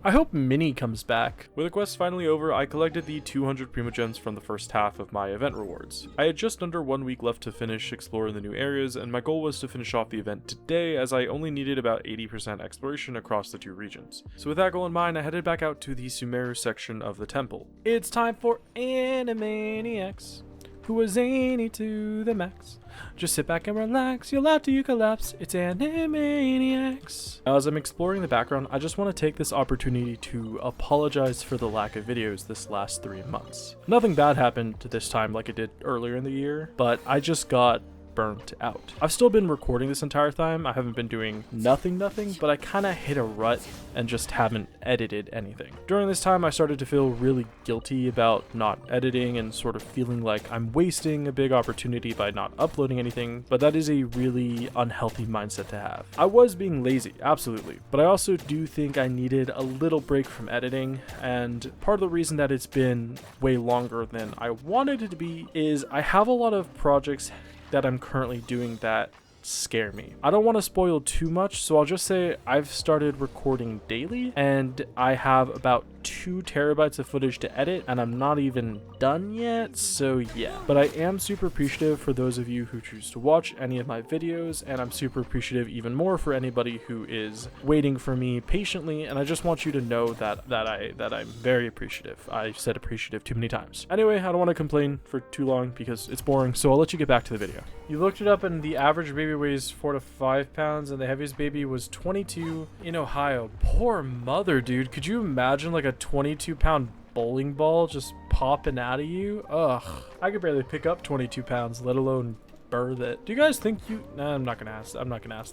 I hope Minnie comes back. With the quest finally over, I collected the 200 Primogems from the first half of my event rewards. I had just under 1 week left to finish exploring the new areas, and my goal was to finish off the event today as I only needed about 80% exploration across the 2 regions. So with that goal in mind, I headed back out to the Sumeru section of the temple. It's time for Animaniacs, who is zany to the max. Just sit back and relax, you'll laugh till you collapse. It's Animaniacs. As I'm exploring the background, I just want to take this opportunity to apologize for the lack of videos this last 3 months. Nothing bad happened this time like it did earlier in the year, but I just got burnt out. I've still been recording this entire time. I haven't been doing nothing, but I kind of hit a rut and just haven't edited anything. During this time, I started to feel really guilty about not editing and sort of feeling like I'm wasting a big opportunity by not uploading anything, but that is a really unhealthy mindset to have. I was being lazy, absolutely, but I also do think I needed a little break from editing, and part of the reason that it's been way longer than I wanted it to be is I have a lot of projects that I'm currently doing that scare me. I don't want to spoil too much, so I'll just say I've started recording daily and I have about 2 terabytes of footage to edit and I'm not even done yet, so yeah. But I am super appreciative for those of you who choose to watch any of my videos, and I'm super appreciative even more for anybody who is waiting for me patiently, and I just want you to know that I'm very appreciative. I said appreciative too many times. Anyway, I don't want to complain for too long because it's boring, so I'll let you get back to the video. You looked it up and the average baby weighs 4 to 5 pounds and the heaviest baby was 22 in Ohio. Poor mother, dude. Could you imagine like a 22-pound bowling ball just popping out of you? Ugh. I could barely pick up 22 pounds, let alone birth it. Do you guys think you... Nah, I'm not gonna ask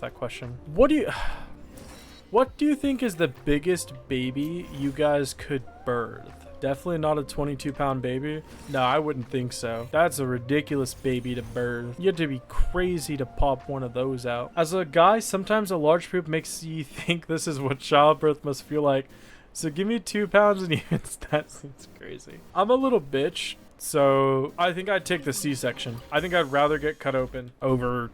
that question. What do you think is the biggest baby you guys could birth? Definitely not a 22-pound baby. No, I wouldn't think so. That's a ridiculous baby to birth. You have to be crazy to pop one of those out. As a guy, sometimes a large poop makes you think this is what childbirth must feel like. So give me 2 pounds and even that seems crazy. I'm a little bitch, so I think I'd take the C-section. I think I'd rather get cut open over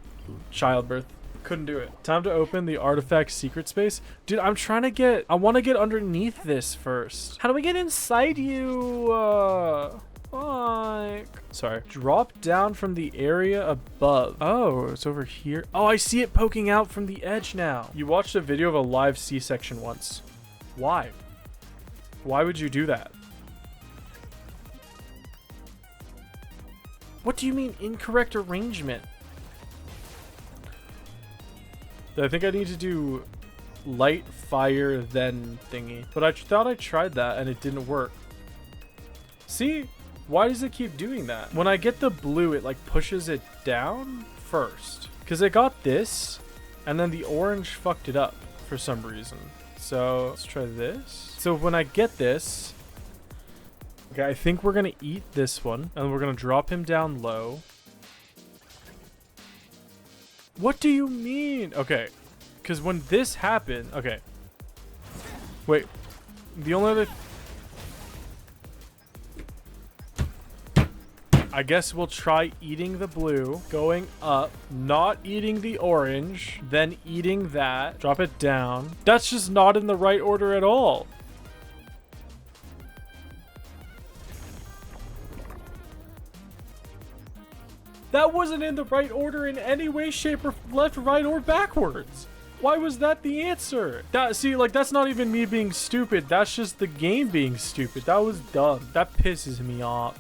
childbirth. Couldn't do it. Time to open the artifact secret space. Dude, I want to get underneath this first. How do we get inside you? Fuck. Sorry. Drop down from the area above. Oh, it's over here. Oh, I see it poking out from the edge now. You watched a video of a live C-section once. Why? Why would you do that? What do you mean incorrect arrangement? I think I need to do light, fire, then thingy. But I thought I tried that and it didn't work. See? Why does it keep doing that? When I get the blue, it like pushes it down first. Because it got this, and then the orange fucked it up for some reason. So let's try this. So when I get this, okay, I think we're gonna eat this one, and we're gonna drop him down low. What do you mean? Okay, because when this happened, okay. Wait, the only other... I guess we'll try eating the blue, going up, not eating the orange, then eating that, drop it down. That's just not in the right order at all. That wasn't in the right order in any way, shape, or left, right, or backwards. Why was that the answer? See, like, that's not even me being stupid. That's just the game being stupid. That was dumb. That pisses me off.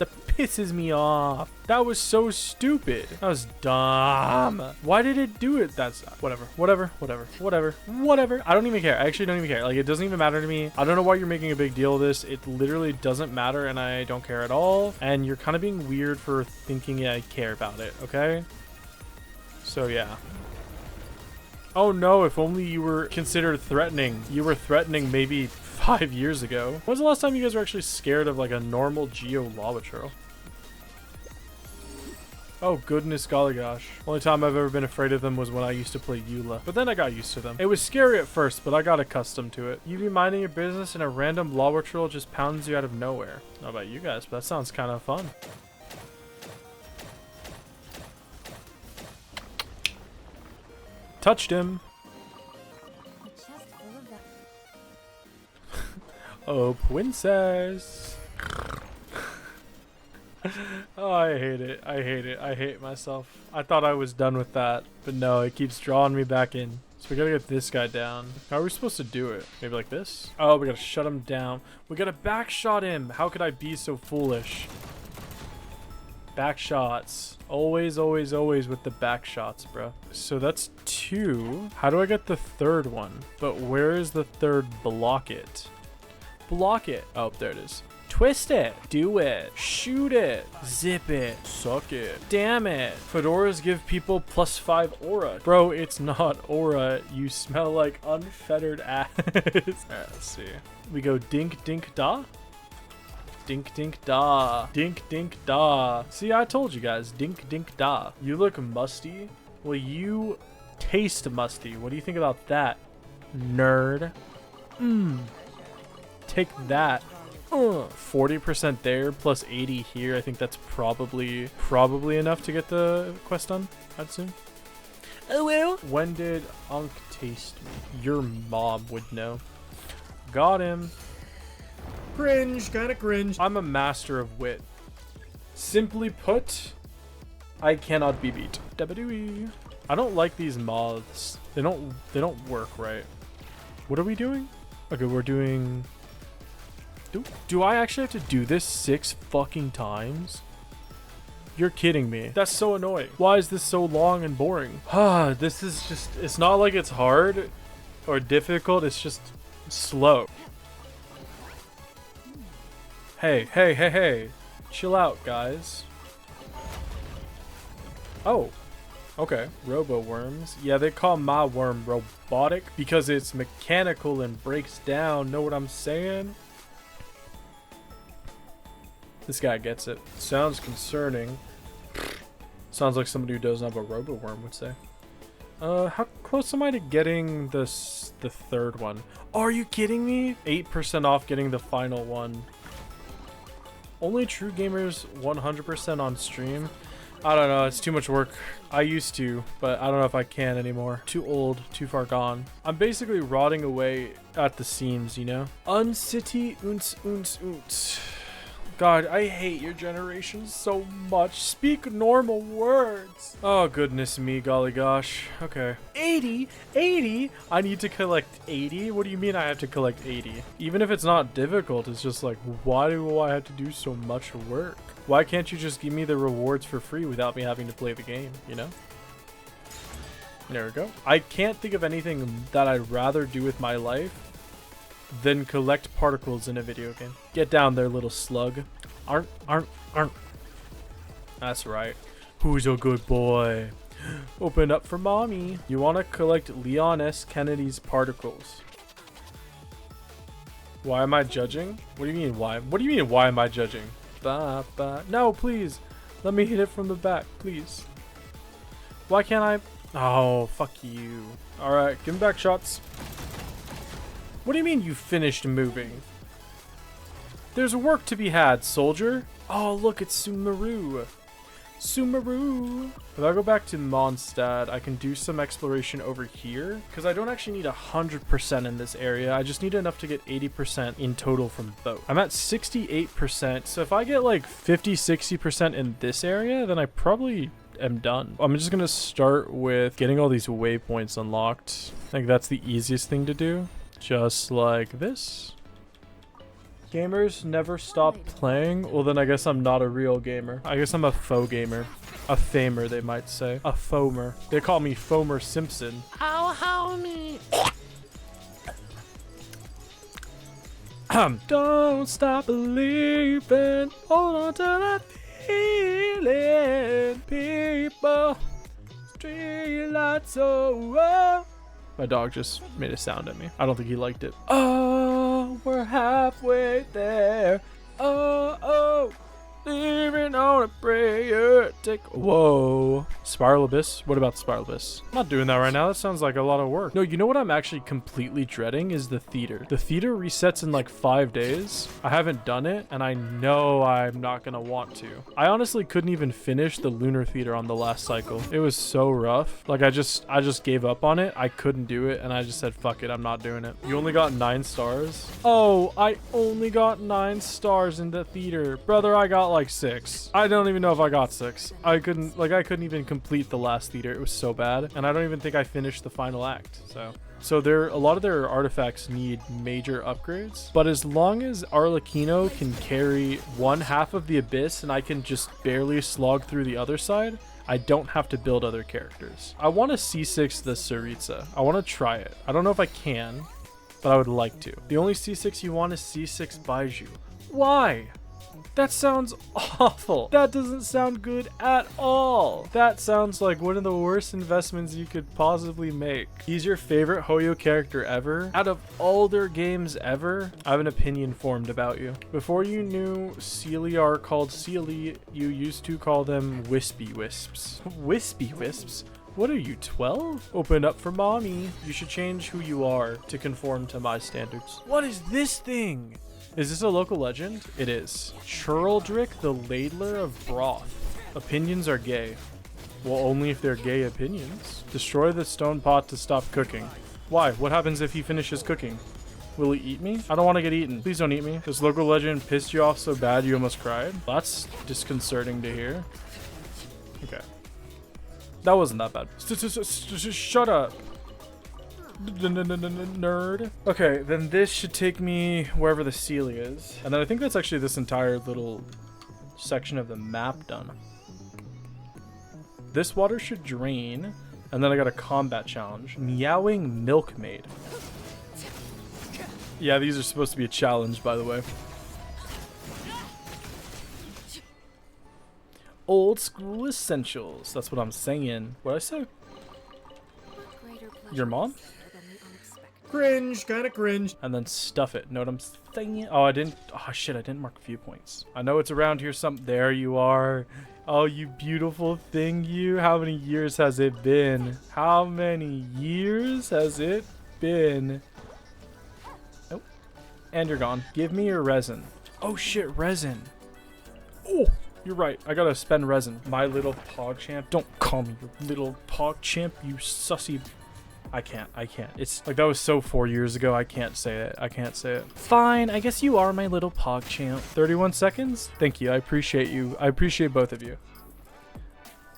That was so stupid. That was dumb. Why did it do it? That's whatever. I don't even care. I actually don't even care. Like, it doesn't even matter to me. I don't know why you're making a big deal of this. It literally doesn't matter, and I don't care at all. And you're kind of being weird for thinking I care about it, okay? So, yeah. Oh no, if only you were considered threatening. You were threatening maybe 5 years ago. When was the last time you guys were actually scared of like a normal Geo lava turtle? Oh goodness golly gosh. Only time I've ever been afraid of them was when I used to play WuWa. But then I got used to them. It was scary at first, but I got accustomed to it. You be minding your business and a random lava turtle just pounds you out of nowhere. I don't know about you guys, but that sounds kind of fun. Touched him. Oh, princess. Oh, I hate it. I hate myself. I thought I was done with that, but no, it keeps drawing me back in. So we gotta get this guy down. How are we supposed to do it? Maybe like this? Oh, we gotta shut him down. We gotta backshot him. How could I be so foolish? Back shots. Always with the back shots, bro. So that's 2. How do I get the third one? But where is the third block it? Block it. Oh, there it is. Twist it. Do it. Shoot it. Zip it. Suck it. Damn it. Fedoras give people +5 aura. Bro, it's not aura. You smell like unfettered ass. Alright, let's see. We go dink dink da. Dink dink da. Dink dink da. See, I told you guys. Dink dink da. You look musty. Well, you taste musty. What do you think about that, nerd? Take that. 40% there plus 80 here. I think that's probably enough to get the quest done, I'd assume. Oh well. When did Unk taste me? Your mom would know. Got him. Cringe, kind of cringe. I'm a master of wit. Simply put, I cannot be beat. Dabadooey. I don't like these moths. They don't work right. What are we doing? Okay, we're doing... Do I actually have to do this 6 fucking times? You're kidding me. That's so annoying. Why is this so long and boring? This is just... It's not like it's hard or difficult. It's just slow. Hey. Chill out, guys. Oh. Okay. Robo worms. Yeah, they call my worm robotic because it's mechanical and breaks down. Know what I'm saying? This guy gets it. Sounds concerning. Sounds like somebody who doesn't have a robo worm would say. How close am I to getting the third one? Are you kidding me? 8% off getting the final one. Only true gamers 100% on stream. I don't know, it's too much work. I used to, but I don't know if I can anymore. Too old, too far gone. I'm basically rotting away at the seams, you know? Uncity unts. God, I hate your generation so much. Speak normal words. Oh, goodness me, golly gosh. Okay. 80? I need to collect 80? What do you mean I have to collect 80? Even if it's not difficult, it's just like, why do I have to do so much work? Why can't you just give me the rewards for free without me having to play the game, you know? There we go. I can't think of anything that I'd rather do with my life than collect particles in a video game. Get down there, little slug. Aren't. That's right. Who's a good boy? Open up for mommy. You want to collect Leon S. Kennedy's particles. Why am I judging? What do you mean why? What do you mean why am I judging? No, please. Let me hit it from the back, please. Why can't I? Oh, fuck you. Alright, give him back shots. What do you mean you finished moving? There's work to be had, soldier. Oh, look, it's Sumeru. If I go back to Mondstadt, I can do some exploration over here. Because I don't actually need 100% in this area. I just need enough to get 80% in total from both. I'm at 68%. So if I get like 50-60% in this area, then I probably am done. I'm just going to start with getting all these waypoints unlocked. I think that's the easiest thing to do. Just like this. Gamers never stop playing. Well, then I guess I'm not a real gamer. I guess I'm a faux gamer. A famer, they might say. A foamer. They call me Foamer Simpson. Oh, homie. Don't stop believing. Hold on to that feeling. People. Street lights, oh. My dog just made a sound at me. I don't think he liked it. Oh, we're halfway there. Oh, leaving on a prayer. Whoa. Spiral Abyss? What about Spiral Abyss? I'm not doing that right now. That sounds like a lot of work. No, you know what I'm actually completely dreading is the theater. The theater resets in like 5 days. I haven't done it, and I know I'm not gonna want to. I honestly couldn't even finish the lunar theater on the last cycle. It was so rough. Like I just gave up on it. I couldn't do it, and I just said, fuck it, I'm not doing it. You only got 9 stars? Oh, I only got 9 stars in the theater. Brother, I got like 6. I don't even know if I got 6. I couldn't even complete the last theater. It was so bad, and I don't even think I finished the final act. So a lot of their artifacts need major upgrades, but as long as Arlecchino can carry one half of the abyss and I can just barely slog through the other side, I don't have to build other characters. I want to C6 the Tsaritsa. I want to try it. I don't know if I can, but I would like to. The only C6 you want is C6 Baiju. Why? That sounds awful. That doesn't sound good at all. That sounds like one of the worst investments you could possibly make. He's your favorite Hoyo character ever? Out of all their games ever? I have an opinion formed about you. Before you knew Sealy are called Sealy, you used to call them Wispy Wisps. Wispy Wisps? What are you, 12? Open up for mommy. You should change who you are to conform to my standards. What is this thing? Is this a local legend? It is. Churldrick, the ladler of broth. Opinions are gay. Well, only if they're gay opinions. Destroy the stone pot to stop cooking. Why? What happens if he finishes cooking? Will he eat me? I don't want to get eaten. Please don't eat me. This local legend pissed you off so bad you almost cried? That's disconcerting to hear. Okay. That wasn't that bad. Shut up. Nerd. Okay, then this should take me wherever the Celia is. And then I think that's actually this entire little section of the map done. This water should drain. And then I got a combat challenge. Meowing Milkmaid. Yeah, these are supposed to be a challenge, by the way. Old school essentials. That's what I'm saying. What'd I say? Your mom? Cringe, kind of cringe. And then stuff it. Know what I'm saying? Oh, I didn't. Oh, shit, I didn't mark viewpoints. I know it's around here some. There you are. Oh, you beautiful thing, you. How many years has it been? How many years has it been? Oh, and you're gone. Give me your resin. Oh, shit, resin. Oh, you're right. I gotta spend resin. My little PogChamp. Don't call me your little PogChamp, you sussy. I can't. It's like that was so 4 years ago. I can't say it. Fine. I guess you are my little PogChamp. 31 seconds? Thank you. I appreciate you. I appreciate both of you.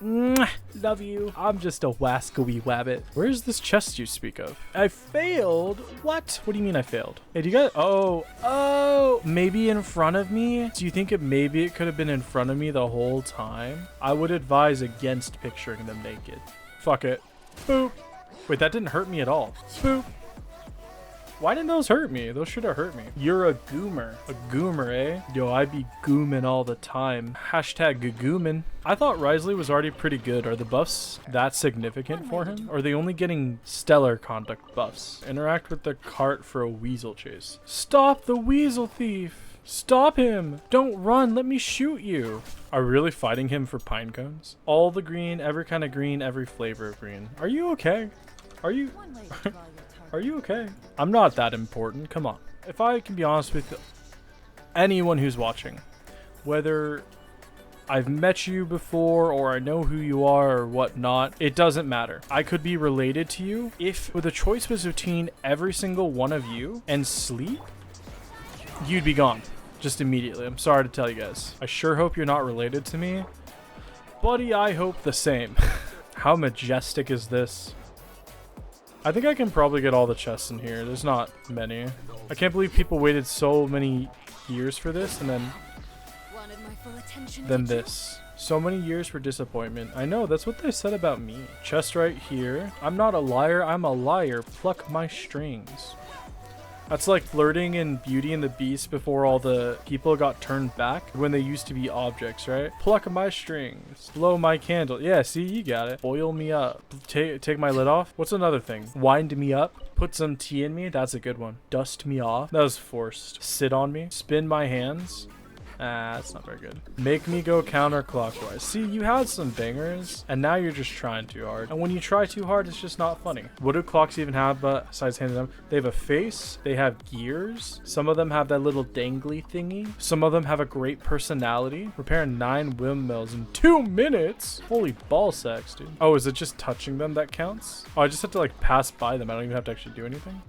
Mwah, love you. I'm just a wascally wabbit. Where's this chest you speak of? I failed? What? What do you mean I failed? Hey, do you guys... Oh, maybe in front of me? Do you think maybe it could have been in front of me the whole time? I would advise against picturing them naked. Fuck it. Boop. Wait, that didn't hurt me at all. Boop. Why didn't those hurt me? Those should have hurt me. You're a goomer. A goomer, eh? Yo, I be goomin' all the time. Hashtag goomin'. I thought Risley was already pretty good. Are the buffs that significant for him? Or are they only getting stellar conduct buffs? Interact with the cart for a weasel chase. Stop the weasel thief! Stop him! Don't run, let me shoot you! Are we really fighting him for pine cones? All the green, every kind of green, every flavor of green. Are you okay? Are you... Are you okay? I'm not that important, come on. If I can be honest with anyone who's watching, whether I've met you before or I know who you are or whatnot, it doesn't matter. I could be related to you. If the choice was between every single one of you and sleep, you'd be gone. Just immediately. I'm sorry to tell you guys. I sure hope you're not related to me. Buddy, I hope the same. How majestic is this? I think I can probably get all the chests in here. There's not many. I can't believe people waited so many years for this and then this. So many years for disappointment. I know, that's what they said about me. Chest right here. I'm not a liar, I'm a liar. Pluck my strings. That's like flirting in Beauty and the Beast before all the people got turned back when they used to be objects, right? Pluck my strings. Blow my candle. Yeah, see, you got it. Boil me up. Take my lid off. What's another thing? Wind me up. Put some tea in me. That's a good one. Dust me off. That was forced. Sit on me. Spin my hands. Ah, that's not very good. Make me go counterclockwise. See, you had some bangers, and now you're just trying too hard. And when you try too hard, it's just not funny. What do clocks even have besides hands and them? They have a face. They have gears. Some of them have that little dangly thingy. Some of them have a great personality. Repair 9 windmills in 2 minutes. Holy ball sacks, dude. Oh, is it just touching them that counts? Oh, I just have to like pass by them. I don't even have to actually do anything.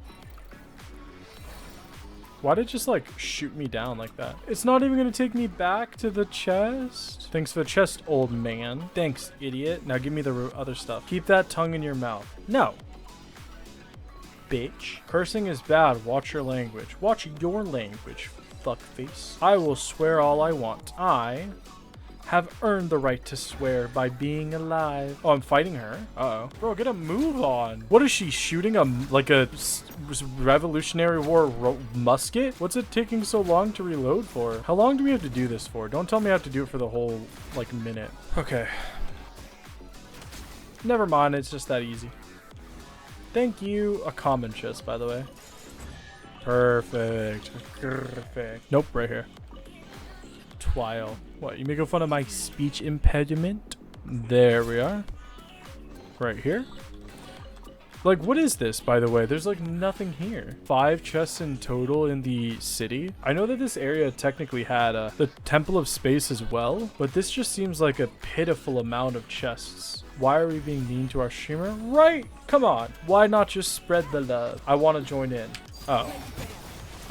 Why did it just like shoot me down like that? It's not even gonna take me back to the chest. Thanks for the chest, old man. Thanks, idiot. Now give me the other stuff. Keep that tongue in your mouth. No. Bitch. Cursing is bad. Watch your language. Watch your language, fuckface. I will swear all I want. I have earned the right to swear by being alive. Oh, I'm fighting her. Uh-oh. Bro, get a move on. What is she shooting? Like a Revolutionary War musket? What's it taking so long to reload for? How long do we have to do this for? Don't tell me I have to do it for the whole, like, minute. Okay. Never mind, it's just that easy. Thank you. A common chest, by the way. Perfect. Perfect. Nope, right here. Twile. What, you making fun of my speech impediment? There we are. Right here. Like, what is this, by the way? There's like nothing here. 5 chests in total in the city. I know that this area technically had the Temple of Space as well, but this just seems like a pitiful amount of chests. Why are we being mean to our streamer? Right! Come on. Why not just spread the love? I want to join in. Oh.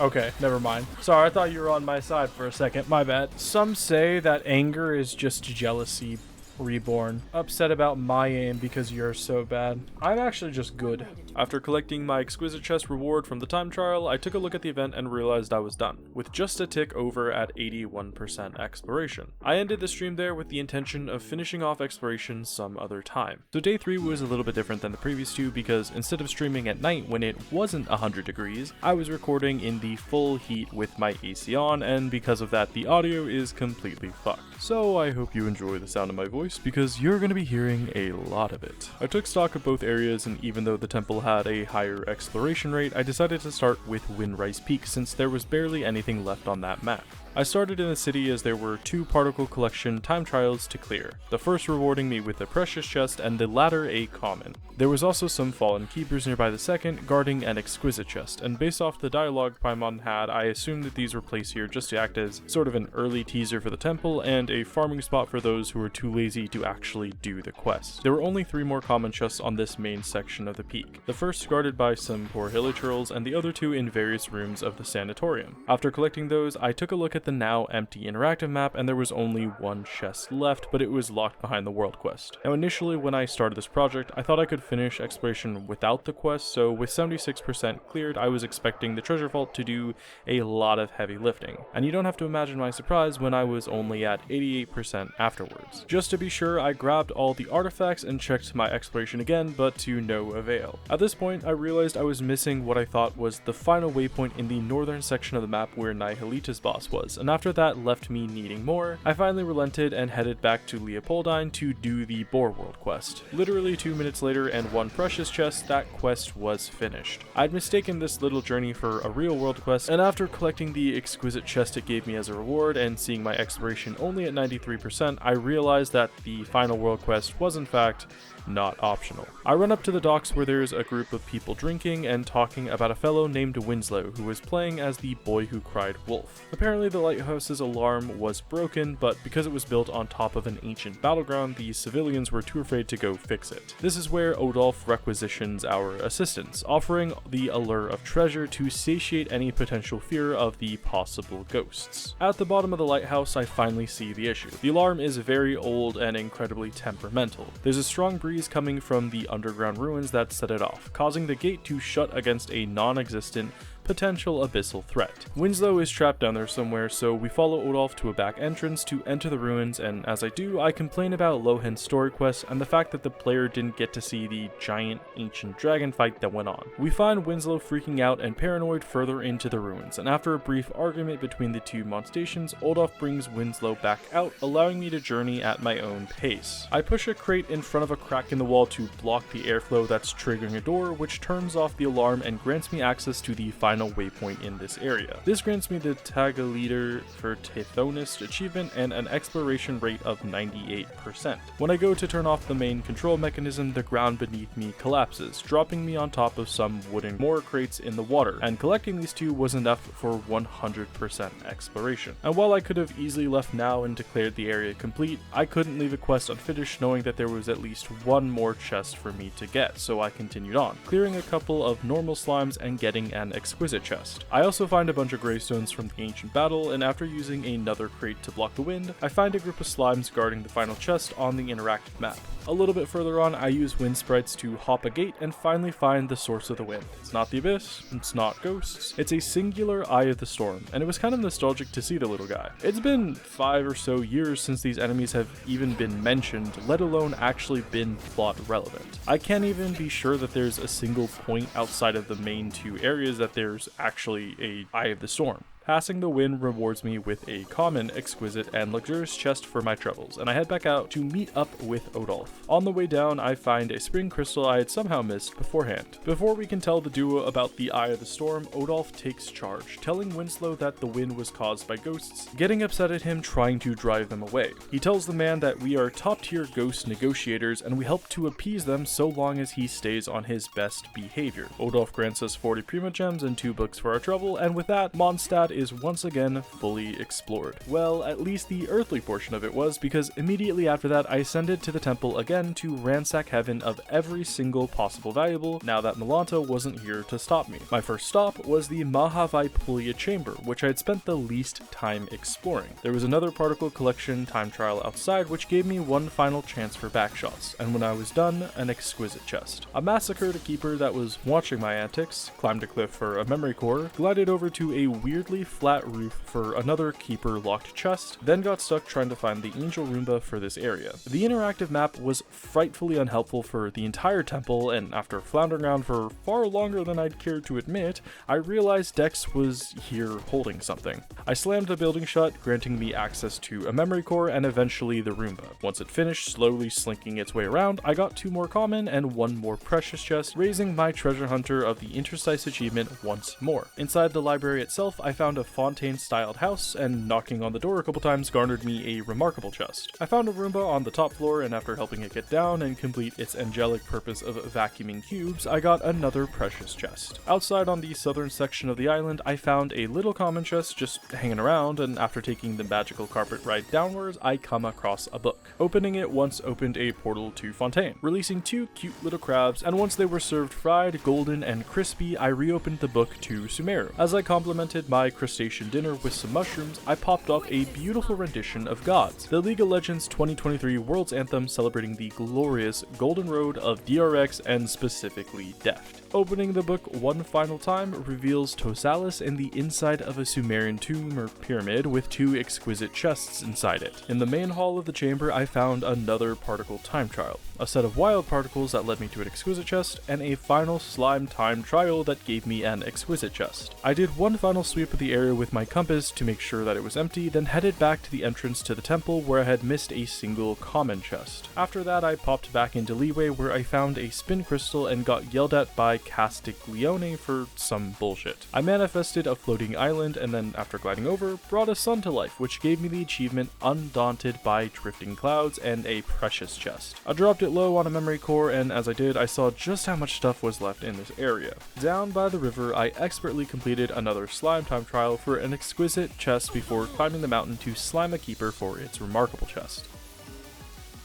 Okay, never mind. Sorry, I thought you were on my side for a second. My bad. Some say that anger is just jealousy reborn. Upset about my aim because you're so bad. I'm actually just good. After collecting my exquisite chest reward from the time trial, I took a look at the event and realized I was done, with just a tick over at 81% exploration. I ended the stream there with the intention of finishing off exploration some other time. So day 3 was a little bit different than the previous two because instead of streaming at night when it wasn't 100 degrees, I was recording in the full heat with my AC on, and because of that the audio is completely fucked. So I hope you enjoy the sound of my voice because you're going to be hearing a lot of it. I took stock of both areas, and even though the temple had a higher exploration rate, I decided to start with Windrise Peak since there was barely anything left on that map. I started in the city as there were 2 particle collection time trials to clear, the first rewarding me with a precious chest and the latter a common. There was also some fallen keepers nearby the second, guarding an exquisite chest, and based off the dialogue Paimon had, I assumed that these were placed here just to act as sort of an early teaser for the temple and a farming spot for those who were too lazy to actually do the quest. There were only 3 more common chests on this main section of the peak, the first guarded by some poor hilichurls and the other 2 in various rooms of the sanatorium. After collecting those, I took a look at the now empty interactive map, and there was only 1 chest left, but it was locked behind the world quest. Now initially when I started this project, I thought I could finish exploration without the quest, so with 76% cleared, I was expecting the treasure vault to do a lot of heavy lifting. And you don't have to imagine my surprise when I was only at 88% afterwards. Just to be sure, I grabbed all the artifacts and checked my exploration again, but to no avail. At this point, I realized I was missing what I thought was the final waypoint in the northern section of the map where Nihilita's boss was, and after that left me needing more. I finally relented and headed back to Leopoldine to do the Boar World quest. Literally 2 minutes later and 1 precious chest, that quest was finished. I'd mistaken this little journey for a real world quest, and after collecting the exquisite chest it gave me as a reward and seeing my exploration only at 93%, I realized that the final world quest was in fact not optional. I run up to the docks where there's a group of people drinking and talking about a fellow named Winslow who was playing as the boy who cried wolf. Apparently the lighthouse's alarm was broken, but because it was built on top of an ancient battleground, the civilians were too afraid to go fix it. This is where Odolph requisitions our assistance, offering the allure of treasure to satiate any potential fear of the possible ghosts. At the bottom of the lighthouse, I finally see the issue. The alarm is very old and incredibly temperamental. There's a strong breeze coming from the underground ruins that set it off, causing the gate to shut against a non-existent potential abyssal threat. Winslow is trapped down there somewhere, so we follow Odolph to a back entrance to enter the ruins, and as I do, I complain about Lohan's story quest and the fact that the player didn't get to see the giant ancient dragon fight that went on. We find Winslow freaking out and paranoid further into the ruins, and after a brief argument between the 2 Mondstations, Odolph brings Winslow back out, allowing me to journey at my own pace. I push a crate in front of a crack in the wall to block the airflow that's triggering a door, which turns off the alarm and grants me access to the final waypoint in this area. This grants me the Tagaleader for Tithonist achievement and an exploration rate of 98%. When I go to turn off the main control mechanism, the ground beneath me collapses, dropping me on top of some wooden more crates in the water, and collecting these 2 was enough for 100% exploration. And while I could have easily left now and declared the area complete, I couldn't leave a quest unfinished knowing that there was at least 1 more chest for me to get, so I continued on, clearing a couple of normal slimes and getting an exquisite chest. I also find a bunch of gravestones from the ancient battle, and after using another crate to block the wind, I find a group of slimes guarding the final chest on the interactive map. A little bit further on, I use wind sprites to hop a gate and finally find the source of the wind. It's not the abyss, it's not ghosts, it's a singular Eye of the Storm, and it was kind of nostalgic to see the little guy. It's been 5 or so years since these enemies have even been mentioned, let alone actually been plot relevant. I can't even be sure that there's a single point outside of the main 2 areas that there's actually a Eye of the Storm. Passing the wind rewards me with a common, exquisite, and luxurious chest for my troubles, and I head back out to meet up with Odolph. On the way down, I find a spring crystal I had somehow missed beforehand. Before we can tell the duo about the Eye of the Storm, Odolph takes charge, telling Winslow that the wind was caused by ghosts, getting upset at him trying to drive them away. He tells the man that we are top-tier ghost negotiators, and we help to appease them so long as he stays on his best behavior. Odolph grants us 40 Primogems and 2 books for our trouble, and with that, Mondstadt is once again fully explored. Well, at least the earthly portion of it was, because immediately after that I ascended to the temple again to ransack heaven of every single possible valuable now that Milanta wasn't here to stop me. My first stop was the Mahavaipulia chamber, which I had spent the least time exploring. There was another particle collection time trial outside which gave me one final chance for backshots, and when I was done, an exquisite chest. I massacred a keeper that was watching my antics, climbed a cliff for a memory core, glided over to a weirdly flat roof for another keeper locked chest, then got stuck trying to find the angel Roomba for this area. The interactive map was frightfully unhelpful for the entire temple, and after floundering around for far longer than I'd care to admit, I realized Dex was here holding something. I slammed the building shut, granting me access to a memory core and eventually the Roomba. Once it finished slowly slinking its way around, I got 2 more common and 1 more precious chest, raising my treasure hunter of the interstice achievement once more. Inside the library itself, I found a Fontaine-styled house, and knocking on the door a couple times garnered me a remarkable chest. I found a Roomba on the top floor, and after helping it get down and complete its angelic purpose of vacuuming cubes, I got another precious chest. Outside on the southern section of the island, I found a little common chest just hanging around, and after taking the magical carpet ride downwards, I come across a book. Opening it once opened a portal to Fontaine, releasing 2 cute little crabs, and once they were served fried, golden, and crispy, I reopened the book to Sumeru. As I complimented my crustacean dinner with some mushrooms, I popped off a beautiful rendition of Gods, the League of Legends 2023 World's Anthem celebrating the glorious Golden Road of DRX and specifically Deft. Opening the book one final time reveals Tosalis in the inside of a Sumerian tomb or pyramid with 2 exquisite chests inside it. In the main hall of the chamber, I found another particle time trial, a set of wild particles that led me to an exquisite chest, and a final slime time trial that gave me an exquisite chest. I did one final sweep of the area with my compass to make sure that it was empty, then headed back to the entrance to the temple where I had missed a single common chest. After that, I popped back into Leeway where I found a spin crystal and got yelled at by Castiglione for some bullshit. I manifested a floating island and then, after gliding over, brought a sun to life, which gave me the achievement Undaunted by Drifting Clouds and a precious chest. I dropped it low on a memory core, and as I did, I saw just how much stuff was left in this area. Down by the river, I expertly completed another slime time trial for an exquisite chest before climbing the mountain to slime a keeper for its remarkable chest.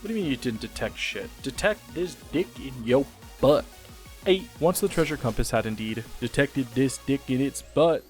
What do you mean you didn't detect shit? Detect this dick in your butt. 8. Once the treasure compass had indeed detected this dick in its butt,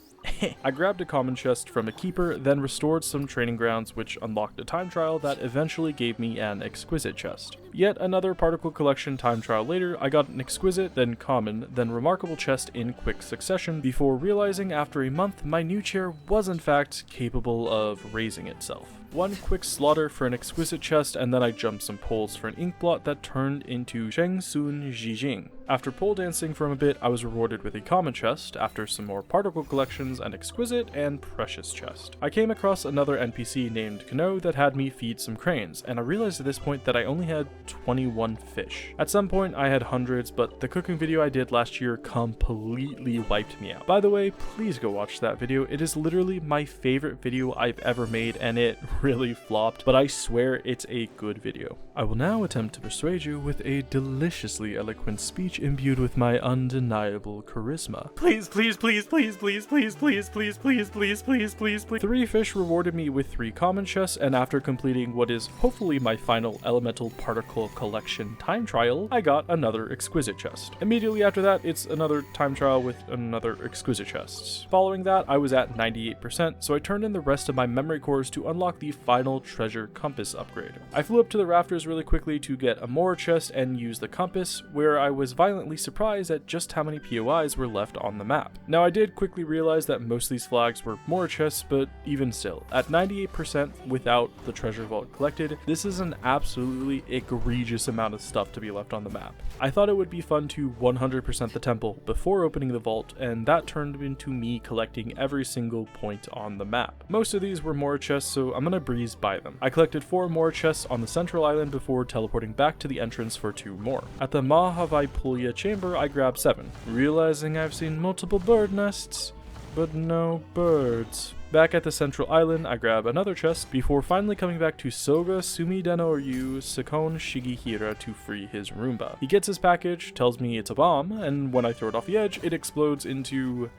I grabbed a common chest from a keeper, then restored some training grounds, which unlocked a time trial that eventually gave me an exquisite chest. Yet another particle collection time trial later, I got an exquisite, then common, then remarkable chest in quick succession, before realizing after a month my new chair was in fact capable of raising itself. One quick slaughter for an exquisite chest, and then I jumped some poles for an ink blot that turned into Sheng Sun Jijing. After pole dancing for a bit, I was rewarded with a common chest, after some more particle collections, an exquisite and precious chest. I came across another NPC named Kano that had me feed some cranes, and I realized at this point that I only had 21 fish. At some point I had hundreds, but the cooking video I did last year completely wiped me out. By the way, please go watch that video. It is literally my favorite video I've ever made, and it really flopped, but I swear it's a good video. I will now attempt to persuade you with a deliciously eloquent speech imbued with my undeniable charisma. Please, please, please, please, please, please, please, please, please, please, please, please, please. 3 fish rewarded me with 3 common chests, and after completing what is hopefully my final elemental particle collection time trial, I got another exquisite chest. Immediately after that, it's another time trial with another exquisite chest. Following that, I was at 98%, so I turned in the rest of my memory cores to unlock the final treasure compass upgrade. I flew up to the rafters really quickly to get a more chest and use the compass, where I was violently surprised at just how many POIs were left on the map. Now I did quickly realize that most of these flags were more chests, but even still, at 98% without the treasure vault collected, this is an absolutely egregious amount of stuff to be left on the map. I thought it would be fun to 100% the temple before opening the vault, and that turned into me collecting every single point on the map. Most of these were more chests, so I'm gonna breeze by them. I collected 4 more chests on the central island before teleporting back to the entrance for 2 more. At the Mahavaipulia chamber, I grabbed 7, realizing I've seen multiple bird nests, but no birds. Back at the central island, I grab another chest before finally coming back to Soga Sumidenoryu Sakon Shigihira to free his Roomba. He gets his package, tells me it's a bomb, and when I throw it off the edge, it explodes into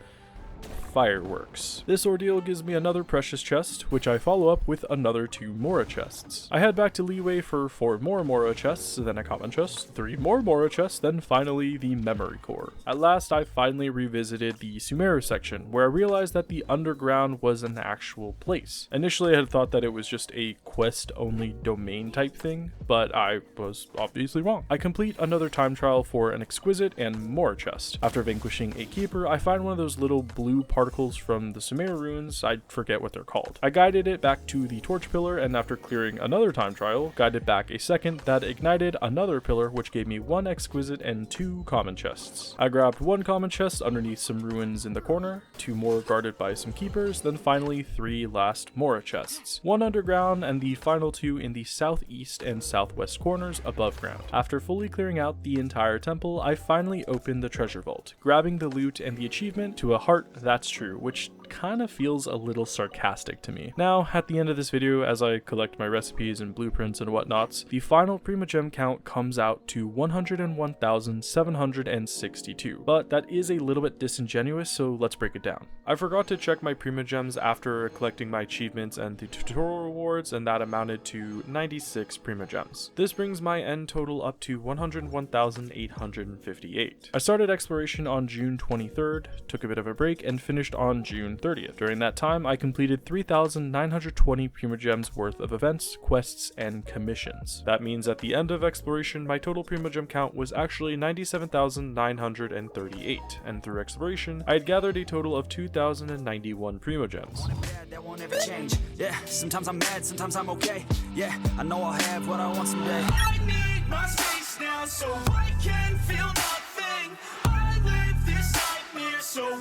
Fireworks. This ordeal gives me another precious chest, which I follow up with another 2 Mora chests. I head back to Leeway for 4 more Mora chests, then a common chest, 3 more Mora chests, then finally the memory core. At last, I finally revisited the Sumeru section, where I realized that the underground was an actual place. Initially, I had thought that it was just a quest-only domain type thing, but I was obviously wrong. I complete another time trial for an exquisite and Mora chest. After vanquishing a keeper, I find one of those little blue particles from the Sumeru runes, I forget what they're called. I guided it back to the torch pillar, and after clearing another time trial, guided back a second that ignited another pillar, which gave me 1 exquisite and 2 common chests. I grabbed 1 common chest underneath some ruins in the corner, 2 more guarded by some keepers, then finally 3 last Mora chests, 1 underground and the final 2 in the southeast and southwest corners above ground. After fully clearing out the entire temple, I finally opened the treasure vault, grabbing the loot and the achievement to a heart that's true, which kind of feels a little sarcastic to me. Now, at the end of this video, as I collect my recipes and blueprints and whatnots, the final Primogem count comes out to 101,762, but that is a little bit disingenuous, so let's break it down. I forgot to check my Primogems after collecting my achievements and the tutorial rewards, and that amounted to 96 Primogems. This brings my end total up to 101,858. I started exploration on June 23rd, took a bit of a break, and finished on June 30th. During that time, I completed 3,920 Primogems worth of events, quests, and commissions. That means at the end of exploration, my total Primogem count was actually 97,938, and through exploration, I had gathered a total of 2,091 Primogems. That won't ever change. Yeah, sometimes I'm mad, sometimes I'm okay. Yeah, I know I'll have what I want someday. I need my space now so I can feel nothing. I live this nightmare so